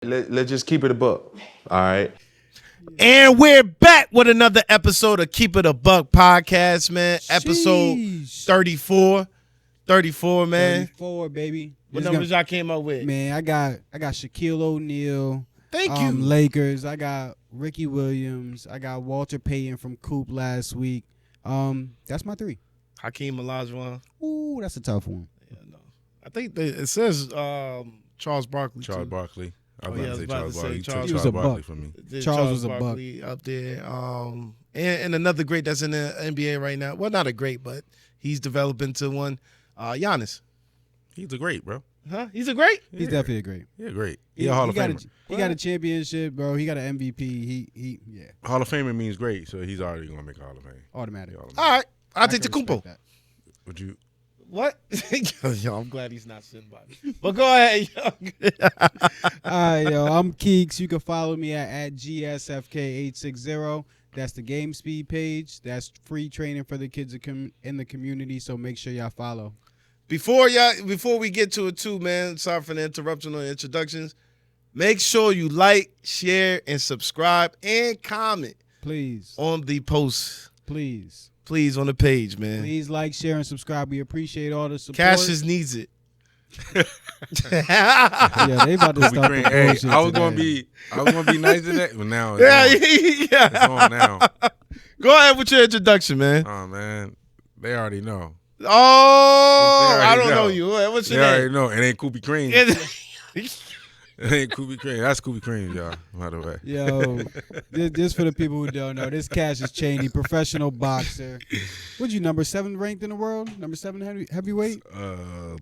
Let's just keep it a buck. All right. And we're back with another episode of Keep It a Buck podcast, man. Episode Sheesh. 34. 34, man. 34, baby. What numbers y'all came up with? Man, I got Shaquille O'Neal. Thank you. Lakers. I got Ricky Williams. I got Walter Payton from Coop last week. That's my three. Hakeem Olajuwon. Ooh, that's a tough one. Yeah, no. I think it says Charles Barkley. Charles too. Barkley. I Oh, was yeah, about to say Charles Barkley. You took He was Charles a Barkley buck. from me. Charles was a Barkley up there. And another great that's in the NBA right now. Well, not a great, but he's developing to one. Giannis. He's a great, bro. Huh? He's a great? He's definitely a great. Yeah, great. He a Hall of Famer. He got a championship, bro. He got an MVP. Yeah, Hall of Famer means great, so he's already gonna make a Hall of Fame. automatic. All right. I'll take the can Kumpo. respect that. Would you? What? Yo, I'm glad he's not sitting by me. But go ahead, yo. All right, yo. I'm Keeks. You can follow me at GSFK860. That's the Game Speed page. That's free training for the kids in the community, so make sure y'all follow. Before we get to it too, man, sorry for the interruption on introductions. Make sure you like, share, and subscribe and comment Please. on the post. Please. Please, on the page, man. Please like, share, and subscribe. We appreciate all the support. Cassius needs it. Yeah, they about to start the Hey, bullshit I was gonna today. be nice to that, but now it's on. Yeah. It's on now. Go ahead with your introduction, man. Oh man, they already know. Oh, They I already don't know know. you. What's They your already name? know. It ain't Koopy Cream. It ain't Koopy Cream. That's Koopy Cream, y'all. By the way. Yo, this for the people who don't know. This Cassius Chaney, professional boxer. What'd you, number 7 ranked in the world? Number 7 heavyweight?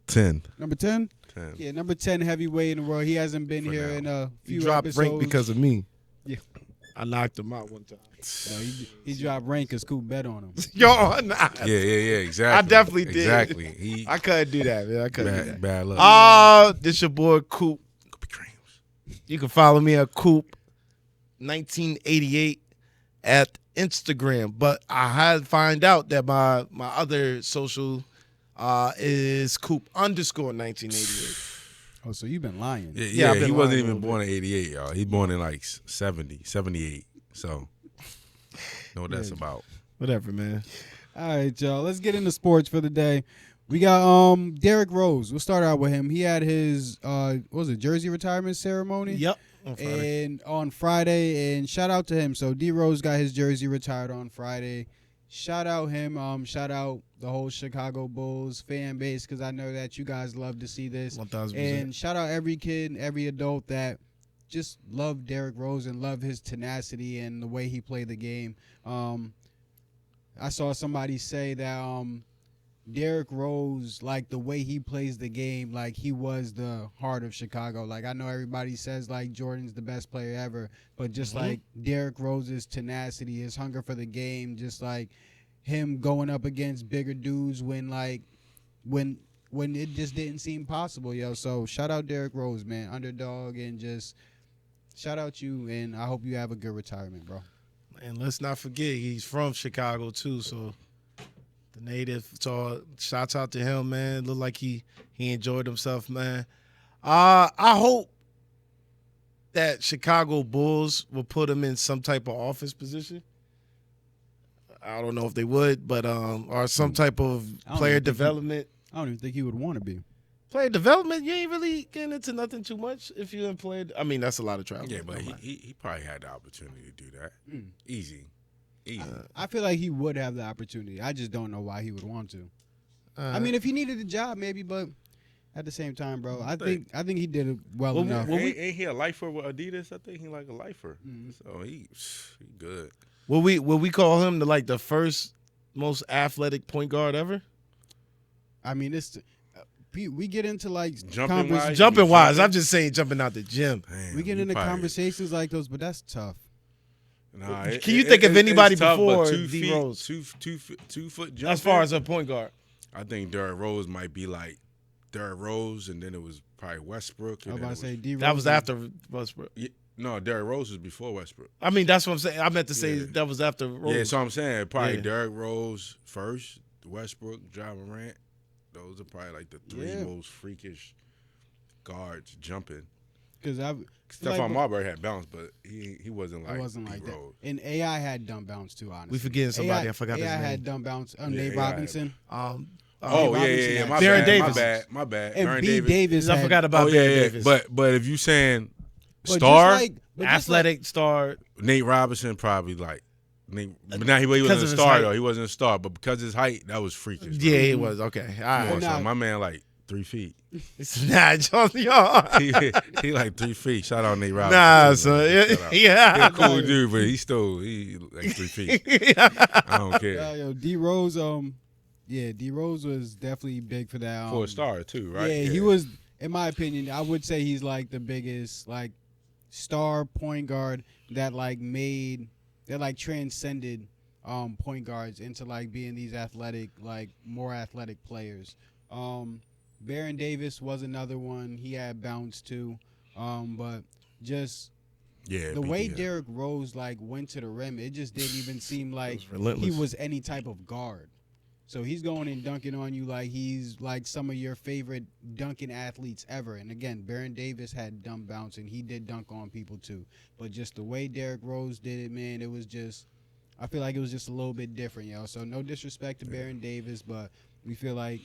10. Number 10? 10. Yeah, number 10 heavyweight in the world. He hasn't been For here now. in a few You dropped episodes. rank because of me. Yeah. I knocked him out one time. No, he dropped rank because Coop bet on him. Yo, nah. Yeah, exactly. I definitely did. Exactly. I couldn't do that, man. I couldn't do that. Bad luck. This your boy Coop. Koopy Creams. You can follow me at Coop 1988 at Instagram. But I had to find out that my other social is Coop _1988. Oh, so you've been lying. Yeah, I've been he lying wasn't a even little born in 88, y'all. He born in like 70, 78. So, know what that's about. Whatever, man. All right, y'all. Let's get into sports for the day. We got Derrick Rose. We'll start out with him. He had his what was it, jersey retirement ceremony? Yep. On Friday, and shout out to him. So D Rose got his jersey retired on Friday. Shout out him. Shout out the whole Chicago Bulls fan base, because I know that you guys love to see this. 1000%. And shout out every kid, every adult that just love Derrick Rose and love his tenacity and the way he played the game. I saw somebody say that Derrick Rose, like the way he plays the game, like he was the heart of Chicago. Like I know everybody says like Jordan's the best player ever, but just like Derrick Rose's tenacity, his hunger for the game, just like him going up against bigger dudes when it just didn't seem possible, yo. So shout out Derrick Rose, man, underdog, and just shout out you, and I hope you have a good retirement, bro. And let's not forget, he's from Chicago too, so the native. So shouts out to him, man. Looked like he enjoyed himself, man. I hope that Chicago Bulls will put him in some type of office position. I don't know if they would, but or some type of player development. I don't even think he would want to be. Player development, you ain't really getting into nothing too much if you ain't played. I mean, that's a lot of travel. Yeah, but he probably had the opportunity to do that. Easy. I feel like he would have the opportunity. I just don't know why he would want to. I mean, if he needed a job, maybe, but at the same time, bro, I think he did it well enough. Ain't he a lifer with Adidas? I think he like a lifer. So he good. Will we call him the first most athletic point guard ever? I mean, we get into like Jumping wise, I'm just saying jumping out the gym. Damn, we get he into probably- conversations like those, but that's tough. Nah, Can you think of anybody it's tough, but before 2 D feet, Rose? 2 foot jump. As far as a point guard, I think Derrick Rose might be like Derrick Rose, and then it was probably Westbrook. I And was about to say D. that was after Westbrook. no, Derrick Rose was before Westbrook. I mean, that's what I'm saying. I meant to say Yeah. that was after Rose. Yeah, so I'm saying probably Yeah. Derrick Rose first, Westbrook, Ja Morant. Those are probably like the 3 Yeah. most freakish guards jumping. Because Stephon Marbury had bounce, but he wasn't like it wasn't like that. Rose. And AI had dumb bounce too. Honestly, We forgetting somebody. I forgot his AI name. had dumb bounce. Nate AI Robinson. Oh Robinson yeah. had My Baron bad. Davis. My bad. And Baron B. Davis. I forgot about Oh Baron yeah. Davis. But if you saying but star, athletic star. Nate Robinson probably like. But now he wasn't Because a of his star height. though. He wasn't a star, but because of his height, that was freakish. Bro. Yeah, he was. Okay. All Come right. on, Nah. son. My man like 3 feet. Nah, John, y'all. he like 3 feet. Shout out Nate Robinson. Nah, Shout son. out. He Yeah. a cool dude, but he like 3 feet. I don't care. Yo, D Rose. D Rose was definitely big for that. For a star too, right? Yeah, he was. In my opinion, I would say he's like the biggest like star point guard that transcended point guards into like being these athletic, like more athletic players. Baron Davis was another one. He had bounce too, but just the way Derrick Rose like went to the rim, it just didn't even seem like he was any type of guard. So he's going and dunking on you like he's like some of your favorite dunking athletes ever. And again, Baron Davis had dumb bounce and he did dunk on people too. But just the way Derrick Rose did it, man, it was just, I feel like it was just a little bit different, yo. So no disrespect to Baron Davis, but we feel like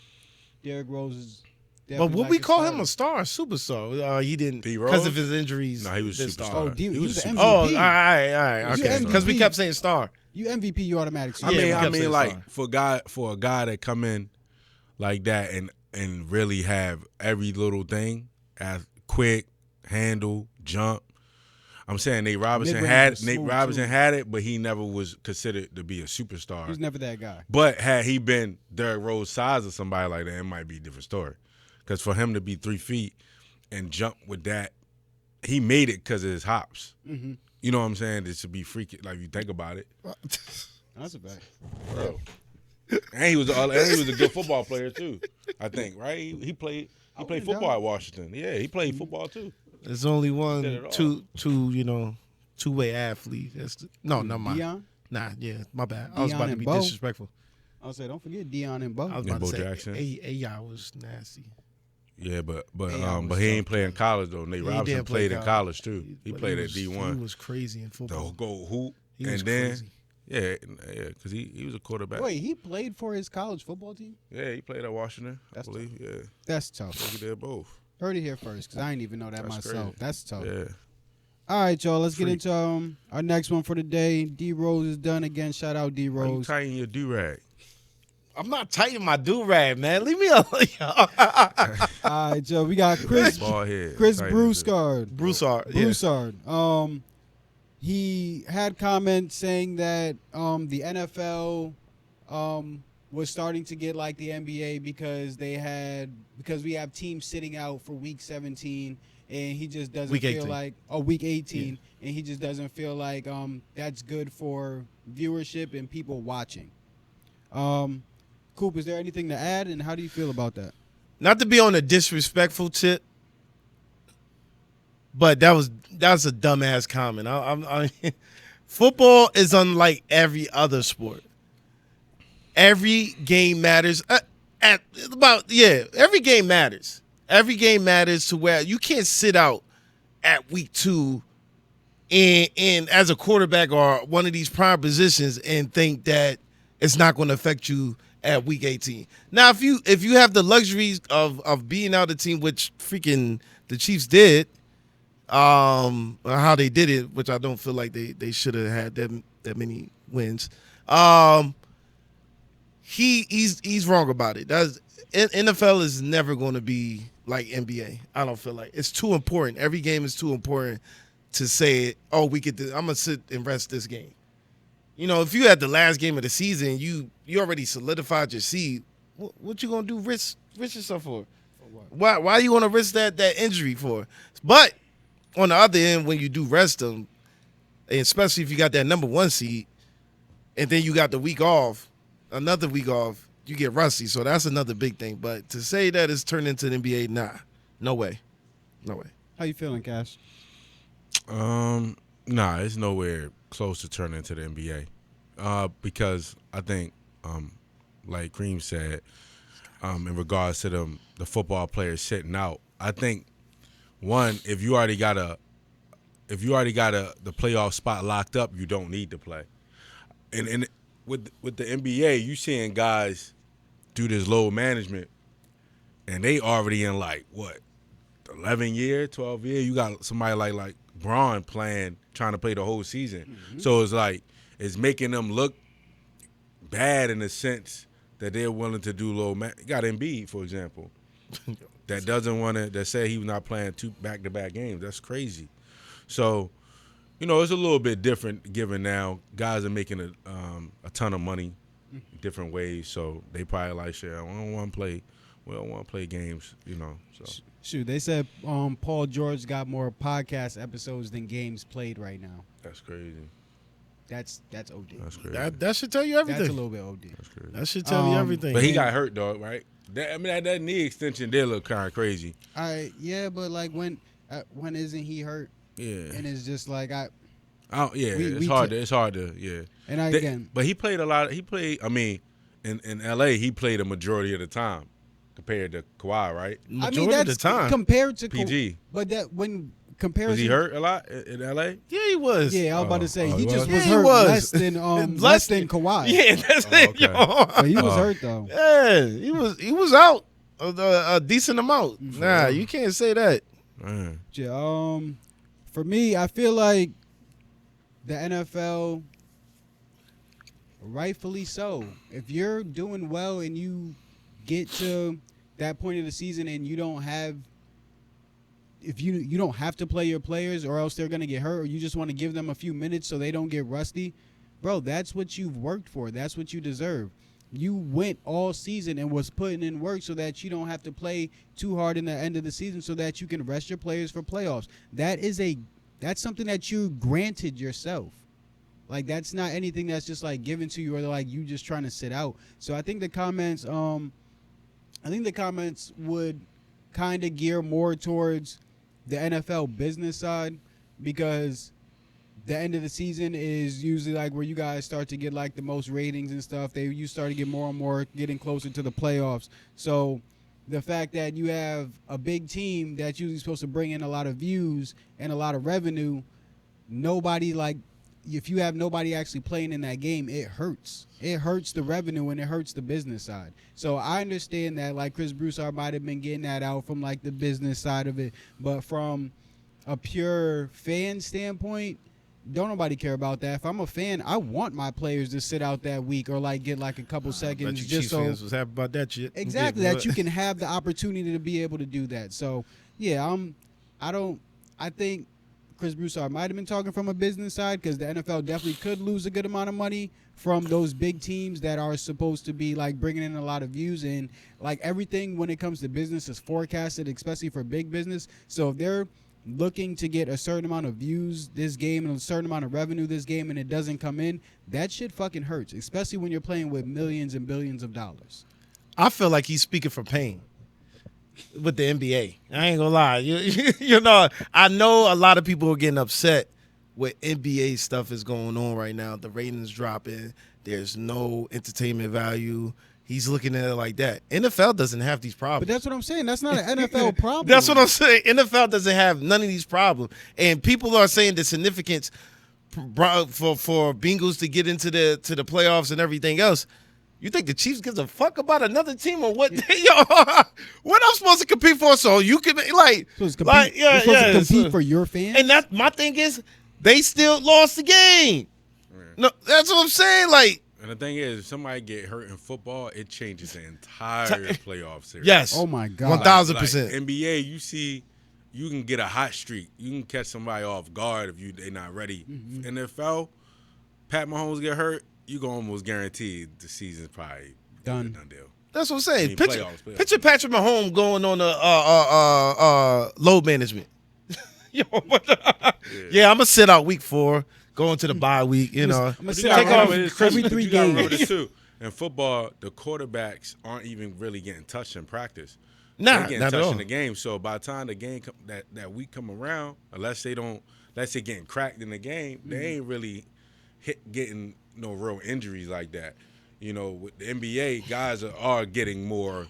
Derrick Rose is But definitely would like we a call starter. him a star, a superstar? He didn't D. because Rose? of his injuries. No, he was a this superstar. star. Oh, he was a an superstar. MVP. Oh, all right, He's okay. an Because we MVP. kept saying star. You MVP, you automatic. I Yeah, mean, we kept saying like star. for a guy that come in like that and really have every little thing as quick, handle, jump. I'm saying Nate Robinson Mid-range was smooth, had it, but he never was considered to be a superstar. He's never that guy. But had he been Derrick Rose size or somebody like that, it might be a different story. Because for him to be 3 feet and jump with that, he made it because of his hops. Mm-hmm. You know what I'm saying? It should be freaky. Like you think about it, That's a fact. bro. And he was a good football player too. I think, right? He played football at Washington. Yeah, he played football too. There's only Did one, it all. two-way athlete. No, never mind. Dion? Nah, yeah, my bad. I was Dion about to and be Bo. disrespectful. I'll say, don't forget Dion and Bo. I was And about Bo to say, Jackson. AI was nasty. Yeah, but Yeah, he ain't playing in college though. Nate He Robinson didn't play played in college too. He But played at was- He D1. was crazy in The football. go hoop, He and was then crazy. yeah, because he was a quarterback. Wait, he played for his college football team? Yeah, he played at Washington. That's I believe. Yeah, That's tough. he did both. Heard it here first because I didn't even know that That's myself. crazy. That's tough. Yeah. All right, y'all. Let's get Freak. into our next one for the day. D Rose is done again. Shout out D Why you Rose. tying your do rag? I'm not tightening my do-rag, man. Leave me alone. All right, y'all. We got Chris Ball head. Chris Tighten Broussard. Broussard. Yeah. Broussard. He had comments saying that the NFL was starting to get like the NBA because we have teams sitting out for week 17 and he just doesn't Week feel 18. like week 18 and he just doesn't feel like that's good for viewership and people watching. Coop, is there anything to add and how do you feel about that? Not to be on a disrespectful tip, but that's a dumbass comment. Football is unlike every other sport. Every game matters. Every game matters. Every game matters to where you can't sit out at week 2 and as a quarterback or one of these prime positions and think that it's not going to affect you at week 18. Now, if you have the luxuries of being out the team, which freaking the Chiefs did, how they did it, which I don't feel like they should have had that many wins. He's wrong about it. NFL is never going to be like NBA. I don't feel like it's too important. Every game is too important to say, oh, I'm gonna sit and rest this game. You know, if you had the last game of the season, you already solidified your seed. What you gonna do? Risk yourself for? Why are you gonna risk that injury for? But on the other end, when you do rest them, and especially if you got that number 1 seed, and then you got the week off, another week off, you get rusty. So that's another big thing. But to say that it's turned into the NBA, nah, no way. How you feeling, Cash? Nah, it's nowhere close to turning into the NBA. Because I think, like Cream said, in regards to the football players sitting out, I think one, if you already got the playoff spot locked up, you don't need to play. And with the NBA, you seeing guys do this load management, and they already in like what 11 year, 12 year. You got somebody like Braun trying to play the whole season. Mm-hmm. So it's like it's making them look bad in the sense that they're willing to do low. You got Embiid, for example, that doesn't want to. That said he was not playing 2 back-to-back games. That's crazy. So, it's a little bit different given now guys are making a ton of money different ways. So they probably like, shit, we don't want to play games, So Shoot, they said Paul George got more podcast episodes than games played right now. That's crazy. That's OD. That's crazy. That should tell you everything. That's a little bit OD. That's crazy. That should tell you everything. But he got hurt, though, right? That knee extension did look kind of crazy. Yeah, but like when isn't he hurt? Yeah. And it's just like it's hard to yeah. And but he played a lot. In L.A. he played a majority of the time compared to Kawhi, right? Majority of the time compared to PG. But that when compared, was he hurt a lot in L.A.? Yeah, he was. Yeah, I was about to say he just Yeah, was he hurt was. less than Kawhi. Yeah, that's it. Okay. Yo. But he was hurt though. Yeah, he was out a decent amount. Nah, you can't say that. Yeah, for me, I feel like the NFL, rightfully so. If you're doing well and you get to that point of the season and you don't have, if you don't have to play your players or else they're going to get hurt, or you just want to give them a few minutes so they don't get rusty, bro, that's what you've worked for. That's what you deserve. You went all season and was putting in work so that you don't have to play too hard in the end of the season so that you can rest your players for playoffs. That's something that you granted yourself. Like, that's not anything that's just like given to you or like you just trying to sit out. So I think the comments would kind of gear more towards the NFL business side, because the end of the season is usually like where you guys start to get like the most ratings and stuff. You start to get more and more getting closer to the playoffs. So the fact that you have a big team that's usually supposed to bring in a lot of views and a lot of revenue, if you have nobody actually playing in that game, it hurts. It hurts the revenue and it hurts the business side. So I understand that like Chris Broussard might have been getting that out from like the business side of it, but from a pure fan standpoint, don't nobody care about that. If I'm a fan, I want my players to sit out that week or like get like a couple seconds just Chiefs so fans was happy about that shit. Exactly, Yeah, that you can have the opportunity to be able to do that. So yeah, I think Chris Broussard might have been talking from a business side, because the NFL definitely could lose a good amount of money from those big teams that are supposed to be like bringing in a lot of views, and like everything when it comes to business is forecasted, especially for big business. So if they're looking to get a certain amount of views this game and a certain amount of revenue this game and it doesn't come in, that shit fucking hurts, especially when you're playing with millions and billions of dollars. I feel like he's speaking from pain with the NBA. I ain't gonna lie. I know a lot of people are getting upset with NBA stuff is going on right now. The ratings dropping. There's no entertainment value. He's looking at it like that. NFL doesn't have these problems. But that's what I'm saying. That's not an NFL problem. That's what I'm saying. NFL doesn't have none of these problems. And people are saying the significance for Bengals to get into the playoffs and everything else. You think the Chiefs gives a fuck about another team or what? What I'm supposed to compete for? So you can supposed to compete for your fans. And that's my thing is they still lost the game. Right. No, that's what I'm saying. And the thing is, if somebody get hurt in football, it changes the entire playoff series. Yes. Oh my God. 1,000%. Like NBA, you can get a hot streak. You can catch somebody off guard if they're not ready. Mm-hmm. NFL, Pat Mahomes get hurt, you can almost guarantee the season's probably done deal. That's what I'm saying. I mean, playoffs. Picture Patrick Mahomes going on load management. Yeah, I'm gonna sit out week 4. Going to the bye week, I'm gonna sit out every 3 games. Remember this too. In football, the quarterbacks aren't even really getting touched in practice. Nah, they're getting not at touched all. in the game. So by the time the game that week come around, unless they're getting cracked in the game, they ain't really getting no real injuries like that. With the NBA, guys are getting more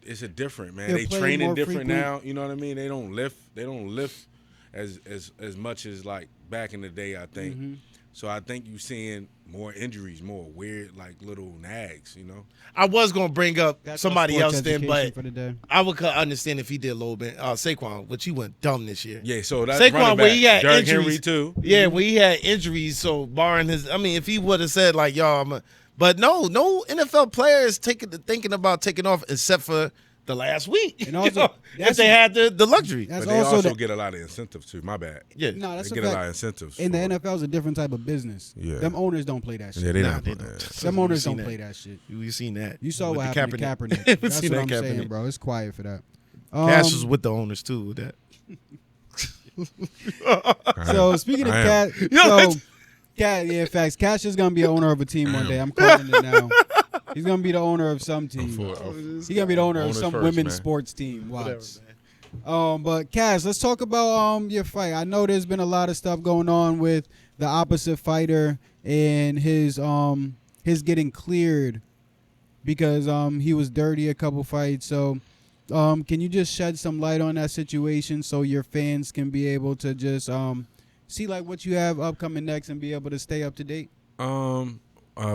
it's a different, man. They're They playing training more different frequent. now. You know what I mean? They don't lift as much as like back in the day. I think. Mm-hmm. So I think you seeing more injuries, more weird like little nags. You know. I was gonna bring up That's our somebody sports else then, education but for the day. I would understand if he did a little bit. Saquon, which he went dumb this year. Yeah. So that's Saquon, running where back. he had Derrick injuries Henry too. Yeah, where he had injuries. So barring his, I mean, if he would have said like, "Y'all," but no NFL players thinking about taking off except for the last week. And also, You know, if that's- they had the luxury. That's But they also also the- get a lot of incentives too. My bad. Yeah, No, that's They a get a fact. lot of incentives. And the for it. NFL is a different type of business. Yeah. Them owners don't play that shit. Yeah, they Nah, not. they yeah. don't. Them owners seen don't play that shit. We seen that. You saw with what the happened to Kaepernick. We That's seen what I'm that saying, Kaepernick. bro. It's quiet for that. Cass was with the owners too. With that. So speaking of I Cat, Yo, so that's- Cat, yeah, facts. Cash is gonna be an owner of a team one day. I'm calling it now. He's gonna be the owner of some team. He's gonna be the owner of Owners some first, women's man. sports team. Watch. Whatever, man. But Cass, let's talk about your fight. I know there's been a lot of stuff going on with the opposite fighter and his getting cleared because he was dirty a couple fights. So can you just shed some light on that situation so your fans can be able to just see like what you have upcoming next and be able to stay up to date?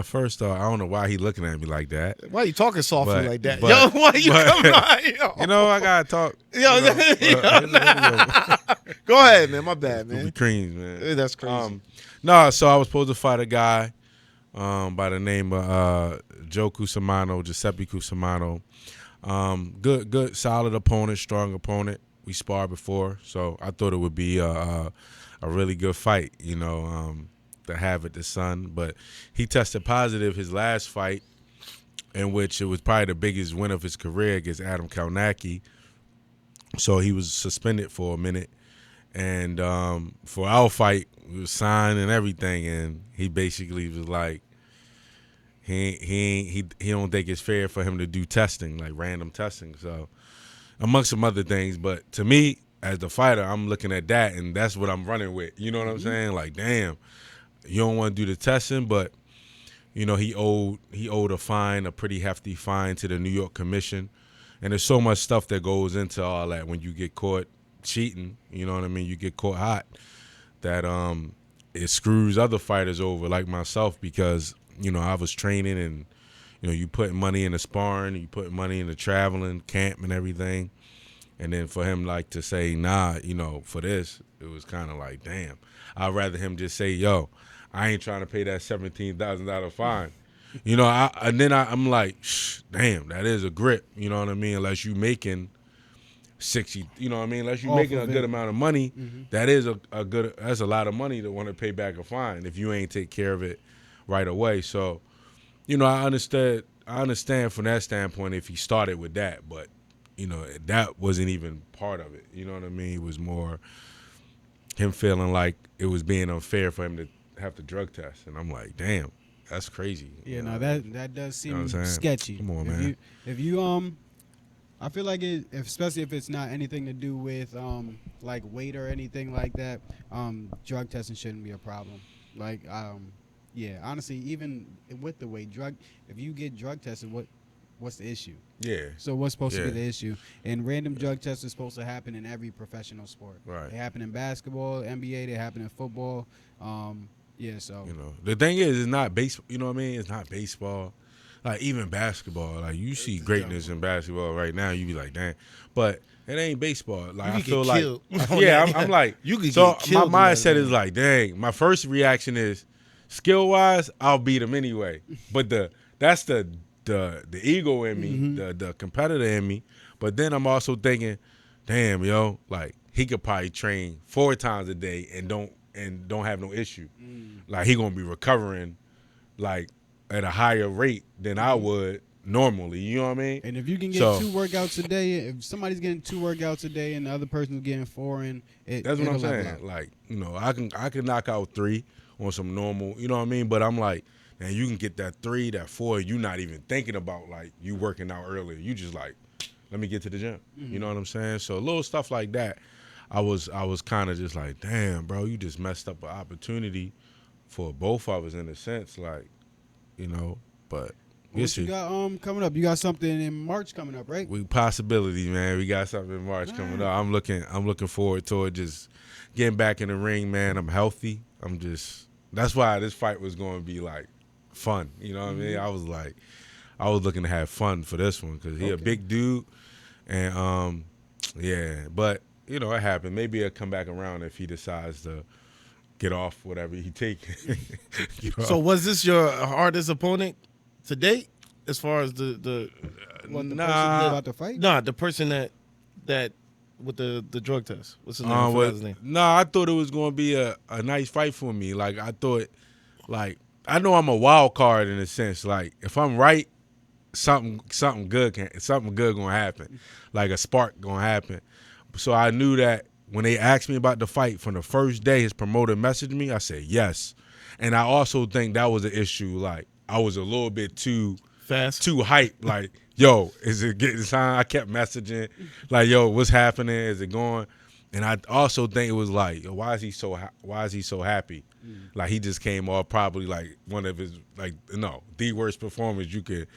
First off, I don't know why he looking at me like that. Why you talking softly But- like that? but- Yo, why you but- coming on? Yo. You know, I gotta talk. Yo, Go ahead, man. My bad, Goofy man. creams, man. That's crazy. No, so I was supposed to fight a guy by the name of Joe Cusimano, Giuseppe Cusimano. Good, solid opponent, strong opponent. We sparred before, so I thought it would be a really good fight, you know, to have at the Sun. But he tested positive his last fight, in which it was probably the biggest win of his career against Adam Kalnacki. So he was suspended for a minute. And for our fight, we was signed and everything, and he basically was like, he don't think it's fair for him to do testing, like random testing. So amongst some other things, but to me as the fighter, I'm looking at that, and that's what I'm running with. You know what I'm saying? Like, damn, you don't want to do the testing, but you know he owed a fine, a pretty hefty fine to the New York Commission, and there's so much stuff that goes into all that when you get caught cheating. You know what I mean? You get caught hot, that it screws other fighters over like myself, because you know I was training, and you know you put money in the sparring, you put money in the traveling camp and everything, and then for him like to say nah, you know, for this, it was kind of like, damn, I'd rather him just say, yo, I ain't trying to pay that $17,000 fine. You know, I'm like, damn, that is a grip. You know what I mean? Unless you making 60, you know what I mean? Unless you Off making of a good it. amount of money, that is that's a lot of money to want to pay back a fine if you ain't take care of it right away. So, you know, I understand from that standpoint if he started with that, but you know, that wasn't even part of it. You know what I mean? It was more him feeling like it was being unfair for him to have to drug test, and I'm like, damn, that's crazy. Yeah, you no, know? that does You know what seem I'm saying? sketchy. Come on, if man. if you I feel like especially if it's not anything to do with like weight or anything like that, drug testing shouldn't be a problem. Like yeah, honestly, even with the weight, if you get drug tested, what's the issue? Yeah. So what's supposed to be Yeah. the issue? And random drug tests is supposed to happen in every professional sport. Right. They happen in basketball, NBA. They happen in football. Yeah. So You know, the thing is, it's not baseball. You know what I mean? It's not baseball. Like even basketball, like you see greatness in basketball right now, you be like, damn. But it ain't baseball. Like You I could feel get like, killed. yeah, I'm like, You could so get killed my in that, mindset man. is like, dang. My first reaction is, skill wise, I'll beat him anyway. But that's the ego in me, the competitor in me. But then I'm also thinking, damn, yo, like he could probably train 4 times a day and don't have no issue. Like he gonna be recovering like at a higher rate than I would normally. You know what I mean? And if you can get So- 2 workouts a day, if somebody's getting 2 workouts a day and the other person's getting 4 in, That's what I'm it'll level saying. up. Like, you know, I can knock out 3 on some normal, you know what I mean? But I'm like, man, you can get that 3, that 4, you not even thinking about like you working out earlier. You just like, let me get to the gym. You know what I'm saying? So little stuff like that, I was kind of just like, damn, bro, you just messed up an opportunity for both of us in a sense, like, you know, but What you got coming up? You got something in March coming up, right? We possibilities, man. We got something in March coming up. I'm looking forward to it. Just getting back in the ring, man. I'm healthy. That's why this fight was going to be like fun. You know what I mean? I was looking to have fun for this one because he a big dude, and but you know it happened. Maybe it'll come back around if he decides to get off whatever he take. So was this your hardest opponent to date, as far as the What, the person about to fight? Nah, the person that with the drug test. What's his name? I forgot his name. I thought it was going to be a nice fight for me. Like I thought, like I know I'm a wild card in a sense. Like if I'm right, something good gonna happen. Like a spark gonna happen. So I knew that when they asked me about the fight from the first day, his promoter messaged me. I said yes, and I also think that was an issue. Like I was a little bit too Fast, too hyped. Like, yo, is it getting time? I kept messaging, like, yo, what's happening? Is it going? And I also think it was like, yo, why is he so happy? Like he just came off probably like one of his the worst performance you could,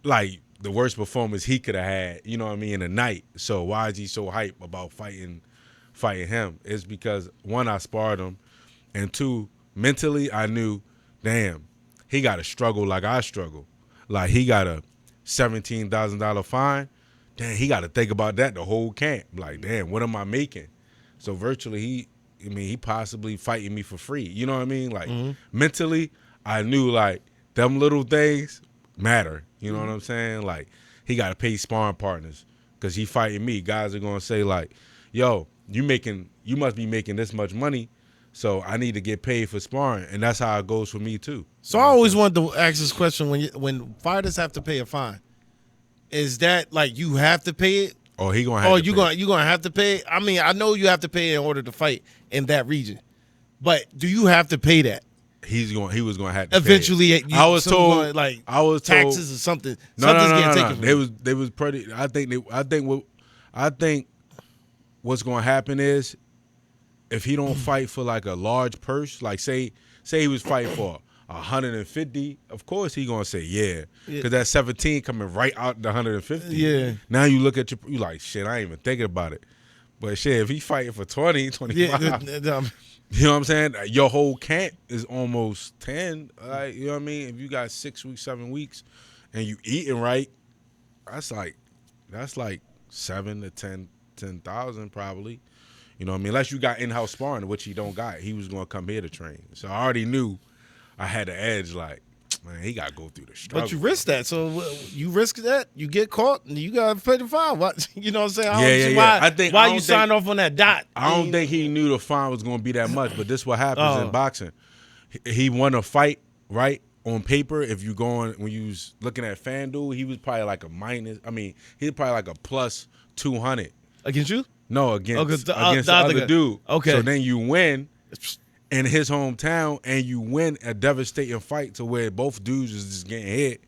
like the worst performance he could have had. You know what I mean? In a night. So why is he so hyped about fighting him? It's because one, I sparred him, and two, mentally I knew, damn, he got to struggle like I struggle. Like he got a $17,000 fine. Damn, he got to think about that the whole camp. Like, damn, what am I making? So virtually, he possibly fighting me for free. You know what I mean? Like mentally, I knew like them little things matter. You know what I'm saying? Like he got to pay sparring partners because he fighting me. Guys are gonna say like, yo, you must be making this much money. So I need to get paid for sparring, and that's how it goes for me too. So I always wanted to ask this question: when fighters have to pay a fine, is that like you have to pay it? Or he gonna have you gonna have to pay it? I mean, I know you have to pay it in order to fight in that region, but do you have to pay that? He was gonna have to eventually. Pay it. I was told taxes or something. Something's getting taken from you. They was pretty. I think what's gonna happen is, if he don't fight for like a large purse, like say he was fighting for 150, of course he gonna say yeah, because that 17 coming right out the 150. Yeah. Now you look at you like, shit, I ain't even thinking about it. But shit, if he fighting for 20, 25, you know what I'm saying? Your whole camp is almost 10. Like, you know what I mean? If you got 6 weeks, 7 weeks, and you eating right, that's like 7 to 10,000 probably. You know what I mean? Unless you got in-house sparring, which he don't got. He was going to come here to train. So I already knew I had the edge. Like, man, he got to go through the struggle. But you risk that. So you risk that. You get caught, and you got to pay the fine. What, you know what I'm saying? I don't see why you signed off on that dot. I don't think he knew the fine was going to be that much. But this is what happens in boxing. He won a fight, right? On paper, if you when you was looking at FanDuel, he was probably like he was probably like a plus 200. Against you? No, against the other other dude. Okay. So then you win in his hometown, and you win a devastating fight to where both dudes is just getting hit.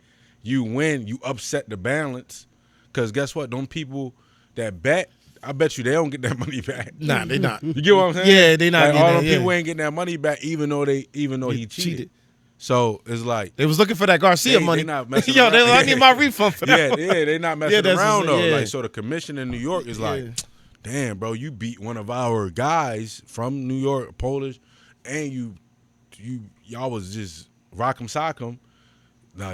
You win. You upset the balance. Because guess what? Them people that bet, I bet you they don't get that money back. Nah, they not. You get what I'm saying? Yeah, they not. Like, all them people ain't getting that money back, even though he cheated. So it's like they was looking for that Garcia money. They not messing Yo, around. I need my refund for that. Yeah, they not messing around though. Yeah. Like, so the commission in New York is like, damn, bro, you beat one of our guys from New York, Polish, and y'all was just rock'em sock'em. Now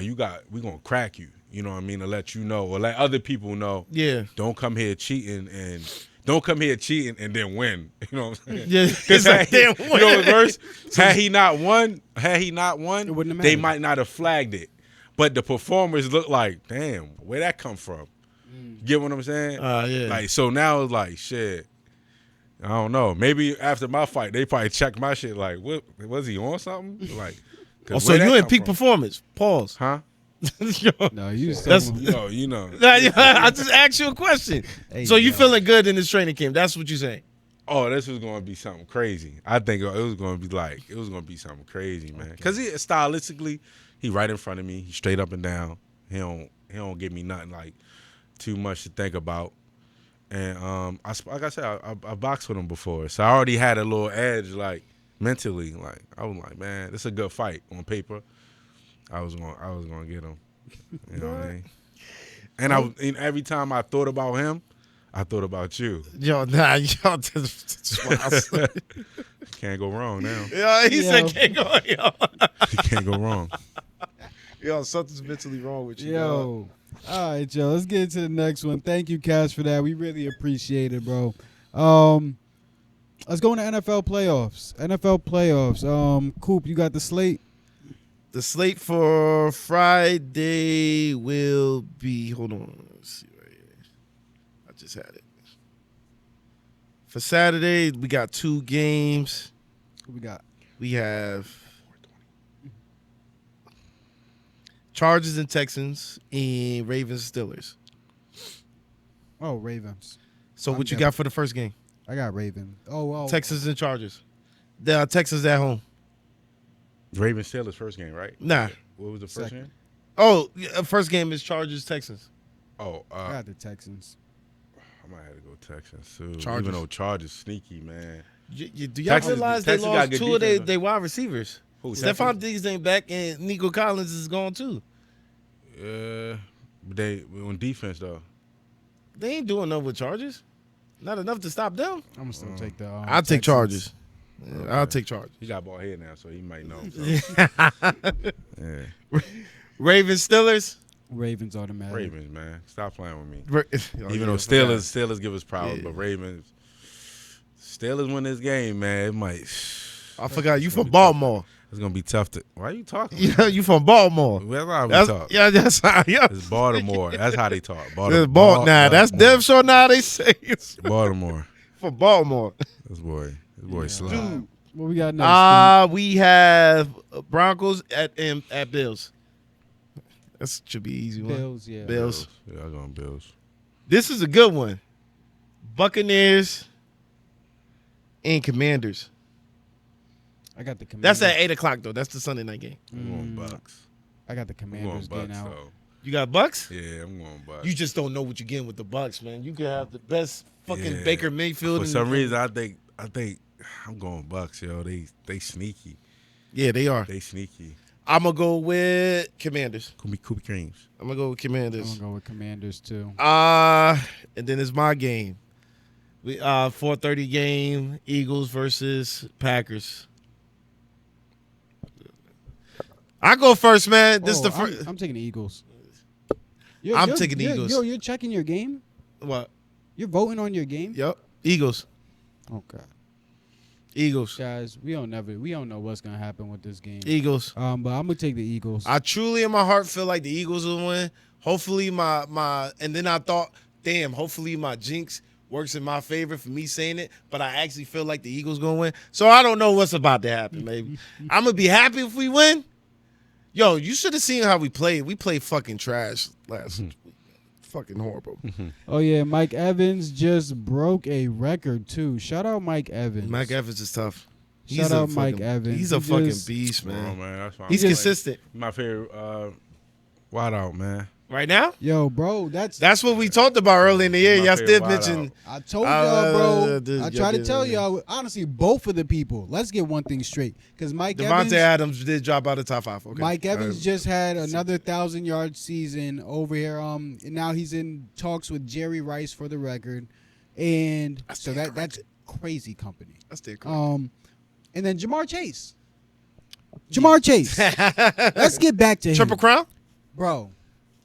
we gonna crack you. You know what I mean? To let you know, or let other people know. Yeah. Don't come here cheating and then win. You know what I'm saying? Yeah. It's like, damn, you know what's worse? Had he not won, they might not have flagged it. But the performers look like, damn, where that come from? You get what I'm saying? Yeah. Like, so now it's like, shit, I don't know. Maybe after my fight, they probably check my shit like, what, was he on something? Like, so you in peak performance. Pause. Huh? No, you you know. I just asked you a question. Hey, so you feeling good in this training camp? That's what you saying? Oh, this was going to be something crazy. I think it was going to be something crazy, man. Because stylistically, he right in front of me. He straight up and down. He don't give me nothing like too much to think about. And like I said, I boxed with him before, so I already had a little edge, like mentally. Like I was like, man, this is a good fight on paper. I was going to get him. You know what I mean? And every time I thought about him, I thought about you. Yo, nah, yo, that's why I said. Can't go wrong now. Yo, he said can't go. Yo, You can't go wrong. yo, something's mentally wrong with you. Yo. All right, yo. Let's get into the next one. Thank you, Cass, for that. We really appreciate it, bro. Let's go into NFL playoffs. Coop, you got the slate? The slate for Friday will be. Hold on. Let's see right here. I just had it. For Saturday, we got 2 games. What we got? We have Chargers and Texans and Ravens Steelers. Oh, Ravens. So I'm what you good. got for the first game? I got Ravens. Oh. Texans and Chargers. The Texans at home. Ravens Steelers first game, right? Nah. What was the first Second. game? Oh, first game is Chargers Texans. Oh, I got the Texans. I might have to go Texans too. Chargers. Even though Chargers sneaky, man. Do y'all Texans- realize they Texans got lost good 2 of defense. their wide receivers? Who, Stephon Texans? Diggs ain't back and Nico Collins is gone too. But they on defense though. They ain't doing nothing with Chargers. Not enough to stop them. I'm gonna still take the. I'll take Texans. Chargers. Yeah, I'll take Chargers. He got bald head now, so he might know. So. Yeah. Ravens Steelers. Ravens automatic. Ravens, man. Stop playing with me. Oh, Even yeah, though I Steelers give us problems, Yeah. but Ravens win this game, man. It might. I forgot you from Baltimore. It's gonna be tough to. Why are you talking? Yeah, you from Baltimore. That's how we That's, talk. yeah, that's how. Yeah, It's Baltimore. That's how they talk. that's Baltimore. that's damn sure now they say it's Baltimore. from Baltimore. This boy slow. What we got next? We have Broncos at Bills. That should be an easy one. Bills, yeah. Bills. Yeah, I'm going Bills. This is a good one. Buccaneers and Commanders. I got the Commanders. That's at 8:00 though. That's the Sunday night game. I'm going Bucks. I got the I'm Commanders going getting Bucks out. though. You got Bucks? Yeah, I'm going Bucks. You just don't know what you're getting with the Bucks, man. You could have the best fucking Yeah. Baker Mayfield. For and- some reason, I think I'm going Bucks, yo. They sneaky. Yeah, they are. They sneaky. I'm gonna go with Commanders. Cooper Creams. I'm gonna go with I'm Commanders. gonna go with Commanders too. And then it's my game. We 4:30 game. Eagles versus Packers. I go first, man. This is the first. I'm taking the Eagles. I'm taking the Eagles. You're checking your game. What? You're voting on your game. Yep. Eagles. Okay, Eagles. guys, we don't know what's gonna happen with this game. Eagles. But I'm gonna take the Eagles. I truly in my heart feel like the Eagles will win. Hopefully my and then I thought, damn, hopefully my jinx works in my favor for me saying it, but I actually feel like the Eagles gonna win. So I don't know what's about to happen, maybe. I'm gonna be happy if we win. Yo, you should have seen how we played. We played fucking trash last week. Fucking horrible. Oh yeah, Mike Evans just broke a record too. Shout out Mike Evans. Mike Evans is tough. Shout out Mike Evans. He's a He fucking just- beast, Oh, man. man, that's fine. He's consistent. My favorite wide out, man. Right now? Yo, bro, that's That's what we talked about early in the year. My Y'all favorite did wide mention I told y'all, bro. I tried to yeah, tell yeah. y'all. Honestly, both of the people. Let's get one thing straight. Because Mike Devontae Evans, Adams did drop out of the top 5. Okay. Mike Evans All just had another 1,000-yard season over here. And now he's in talks with Jerry Rice for the record, and so that's crazy company. That's their And then Jamar Chase. Let's get back to him, Triple Crown? bro.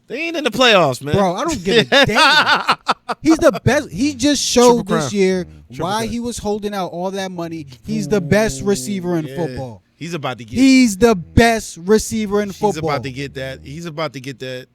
They ain't in the playoffs, man. Bro, I don't give a damn. He's the best. He just showed Triple this crown. year Triple why crown. he was holding out all that money. He's the best receiver in Yeah. football. He's about to get. He's the best receiver in football. He's about to get that. He's about to get that.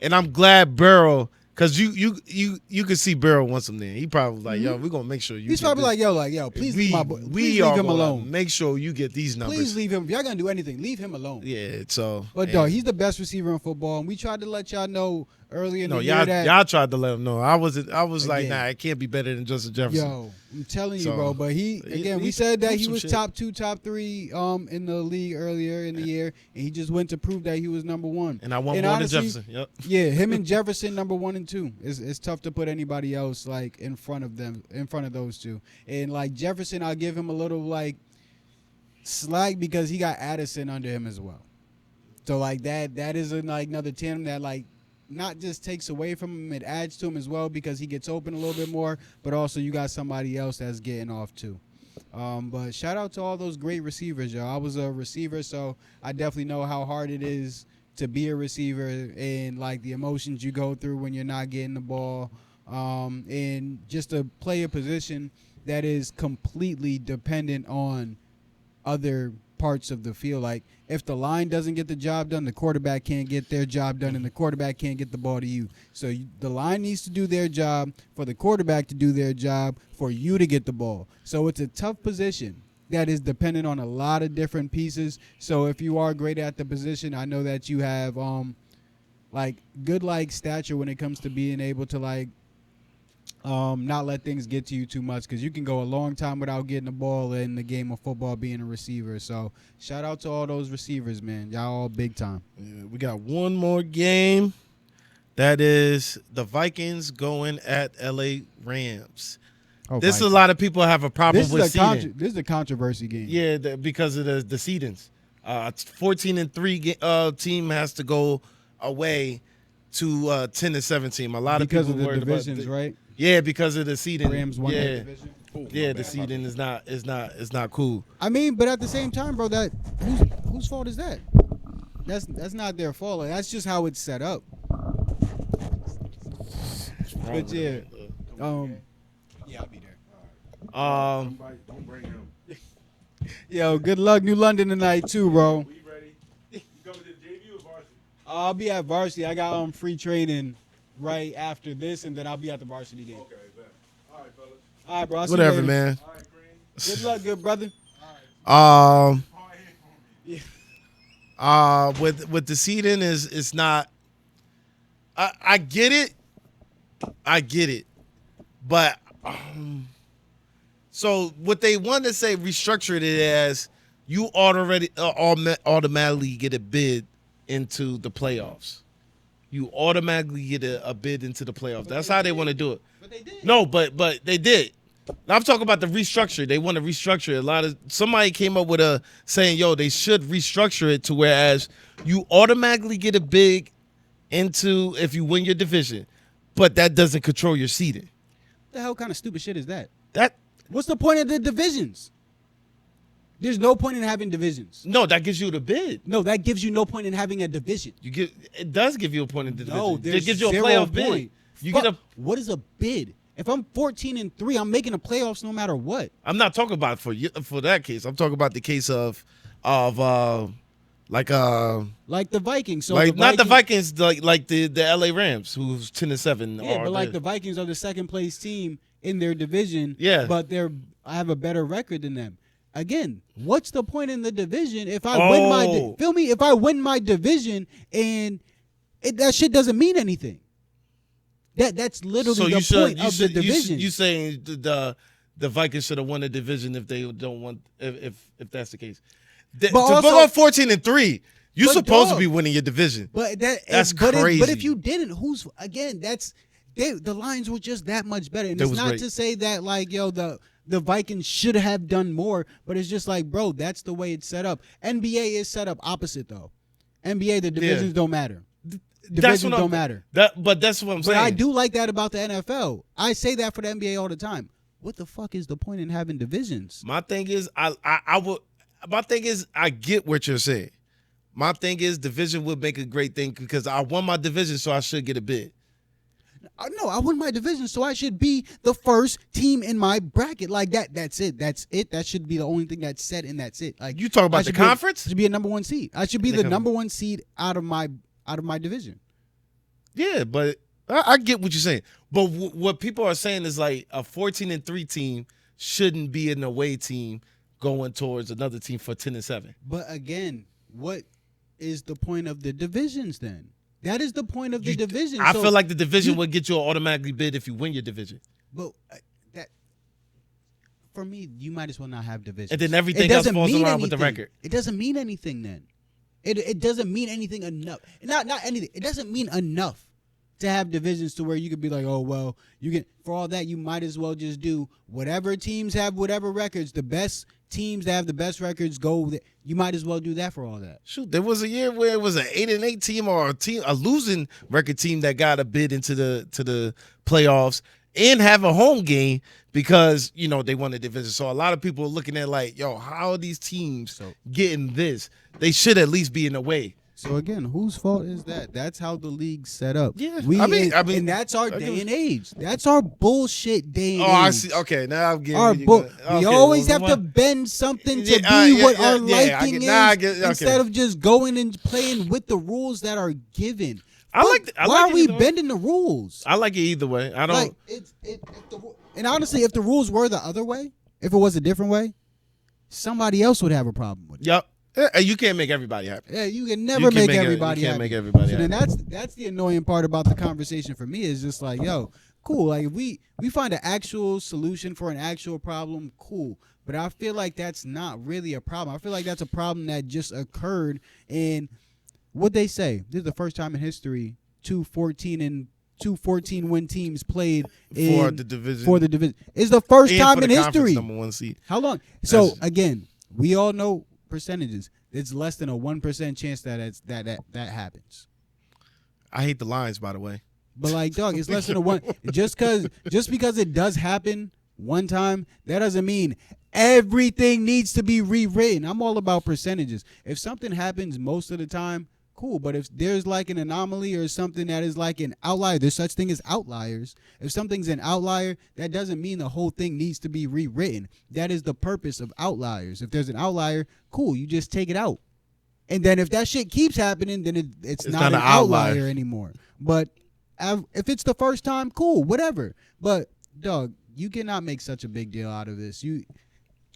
And I'm glad Burrow, because you could see Burrow wants him there. He probably like, yo, we're gonna make sure you. He's get probably this. like, please we, leave my boy. we Please are leave him gonna alone. Make sure you get these numbers. Please leave him. If y'all gonna do anything, leave him alone. Yeah. So. But and- dog, he's the best receiver in football, and we tried to let y'all know earlier in no, the year y'all, that. y'all tried to let him know. I was like, Again. nah, it can't be better than Justin Jefferson. Yo, I'm telling you, So, bro. But we he said that proved he some was shit. top 2, top 3 in the league earlier in the year, and he just went to prove that he was number 1. And I want And more honestly, than Jefferson. Yep. Yeah, him and Jefferson number 1 and 2. It's tough to put anybody else like in front of them, in front of those two. And like Jefferson, I'll give him a little like slack because he got Addison under him as well. So like that is like another tandem that like not just takes away from him, it adds to him as well because he gets open a little bit more, but also you got somebody else that's getting off too. But shout out to all those great receivers, yo. I was a receiver, so I definitely know how hard it is to be a receiver and like the emotions you go through when you're not getting the ball, and just to play a position that is completely dependent on other parts of the field. Like if the line doesn't get the job done, the quarterback can't get their job done, and the quarterback can't get the ball to you. So the line needs to do their job for the quarterback to do their job for you to get the ball. So it's a tough position that is dependent on a lot of different pieces. So if you are great at the position, I know that you have like good like stature when it comes to being able to like not let things get to you too much, because you can go a long time without getting the ball in the game of football being a receiver. So shout out to all those receivers, man. Y'all all big time. Yeah, we got one more game. That is the Vikings going at LA Rams. Oh, This is a Vikings. lot of people have a problem This with is seeding. this is a controversy game. Yeah, because of the seedings. 14-3 team has to go away to 10-7 team. A lot because of of people the worried divisions, about right? Yeah, because of the seeding. Rams won yeah, that division. yeah, the seeding is not cool. I mean, but at the same time, bro, that whose fault is that? That's not their fault. Like, that's just how it's set up. But yeah, yeah, I'll be there. Don't bring him. Yo, good luck, New London tonight too, bro. We ready? You coming to the JV or varsity? I'll be at varsity. I got free training right after this, and then I'll be at the varsity game. Okay, bet. All right, fellas. All right, bro. I'll see you Whatever, later. man. All right, Green. Good luck, good brother. Hard hit for me. With the seeding is not. I get it, but so what they want to say restructured it as you automatically get a bid into the playoffs. You automatically get a bid into the playoffs. That's how they want to do it. But they did. No, but they did. Now I'm talking about the restructure. They want to restructure it. Somebody came up with a saying, yo, they should restructure it to whereas you automatically get a bid into if you win your division, but that doesn't control your seeding. The hell kind of stupid shit is that? That What's the point of the divisions? There's no point in having divisions. no, that gives you the bid. No, that gives you no point in having a division. It does give you a point in the division. No, It there's gives you a zero playoff bid. point. You Fuck, get a. what is a bid? If I'm 14-3, I'm making the playoffs no matter what. I'm not talking about for that case. I'm talking about the case of like the Vikings. So like the not the Vikings, Vikings like the LA Rams who's 10-7. yeah, or but like the Vikings are the second place team in their division. Yeah. But I have a better record than them. Again, what's the point in the division if I win my feel me? If I win my division and that shit doesn't mean anything. That's literally the point of the division. You saying the Vikings should have won the division if they don't want if that's the case. To also- go on 14-3, you're But supposed to dog. be winning your division. But That's but crazy. if you didn't, the Lions were just that much better. And That it's was not great. to say that like the Vikings should have done more, but it's just like, bro, that's the way it's set up. NBA is set up opposite though. NBA, the divisions don't matter. Divisions don't matter. But that's what I'm But saying. I do like that about the NFL. I say that for the NBA all the time. What the fuck is the point in having divisions? My thing is, My thing is, I get what you're saying. My thing is, division would make a great thing because I won my division, so I should get a bid. No, I won my division, so I should be the first team in my bracket. Like that. That's it. That should be the only thing that's set, and that's it. Like You talking about I the should conference? Should be a number one seed. I should be The the conference. number one seed out of my division. Yeah, but I get what you're saying. But what people are saying is like a 14-3 team shouldn't be an away team going towards another team for 10-7. But again, what is the point of the divisions then? That is the point of the division. I So feel like the division would get you an automatically bid if you win your division. But that, for me, you might as well not have divisions. And then everything It else doesn't falls mean around with the anything. record. It doesn't mean anything then. It doesn't mean anything enough. Not anything. It doesn't mean enough to have divisions to where you could be like, oh well, you can. For all that, you might as well just do whatever teams have, whatever records. The best teams that have the best records go. You might as well do that for all that. Shoot, there was a year where it was an 8-8 team or a losing record team that got a bid into the playoffs and have a home game because they won the division. So a lot of people are looking at like, yo, how are these teams getting this? They should at least be in the way. So again, whose fault is that? That's how the league's set up. Yeah, and that's our day and age. That's our bullshit day and age. I see. Okay, now I'm getting our okay, we always have to bend something to be what our liking is instead of just going and playing with the rules that are given. Why are we bending the rules? I like it either way. I don't. And honestly, if the rules were the other way, if it was a different way, somebody else would have a problem with it. Yep. You can't make everybody happy. Yeah, you can never make everybody happy. You can't make everybody happy. And that's the annoying part about the conversation for me is just like, yo, cool. Like if we find an actual solution for an actual problem, cool. But I feel like that's not really a problem. I feel like that's a problem that just occurred. And what they say, this is the first time in history two 14-win teams played for the division. It's the first time in history. Number 1 seed. How long? So again, we all know percentages. It's less than a 1% chance that happens. I hate the Lions, by the way. But like, dog, it's less than a one. Just because it does happen one time, that doesn't mean everything needs to be rewritten. I'm all about percentages. If something happens most of the time, cool. But if there's like an anomaly or something that is like an outlier, there's such thing as outliers. If something's an outlier, that doesn't mean the whole thing needs to be rewritten. That is the purpose of outliers. If there's an outlier, cool, you just take it out. And then if that shit keeps happening, then it's not an outlier anymore. But if it's the first time, cool, whatever. But, dog, you cannot make such a big deal out of this.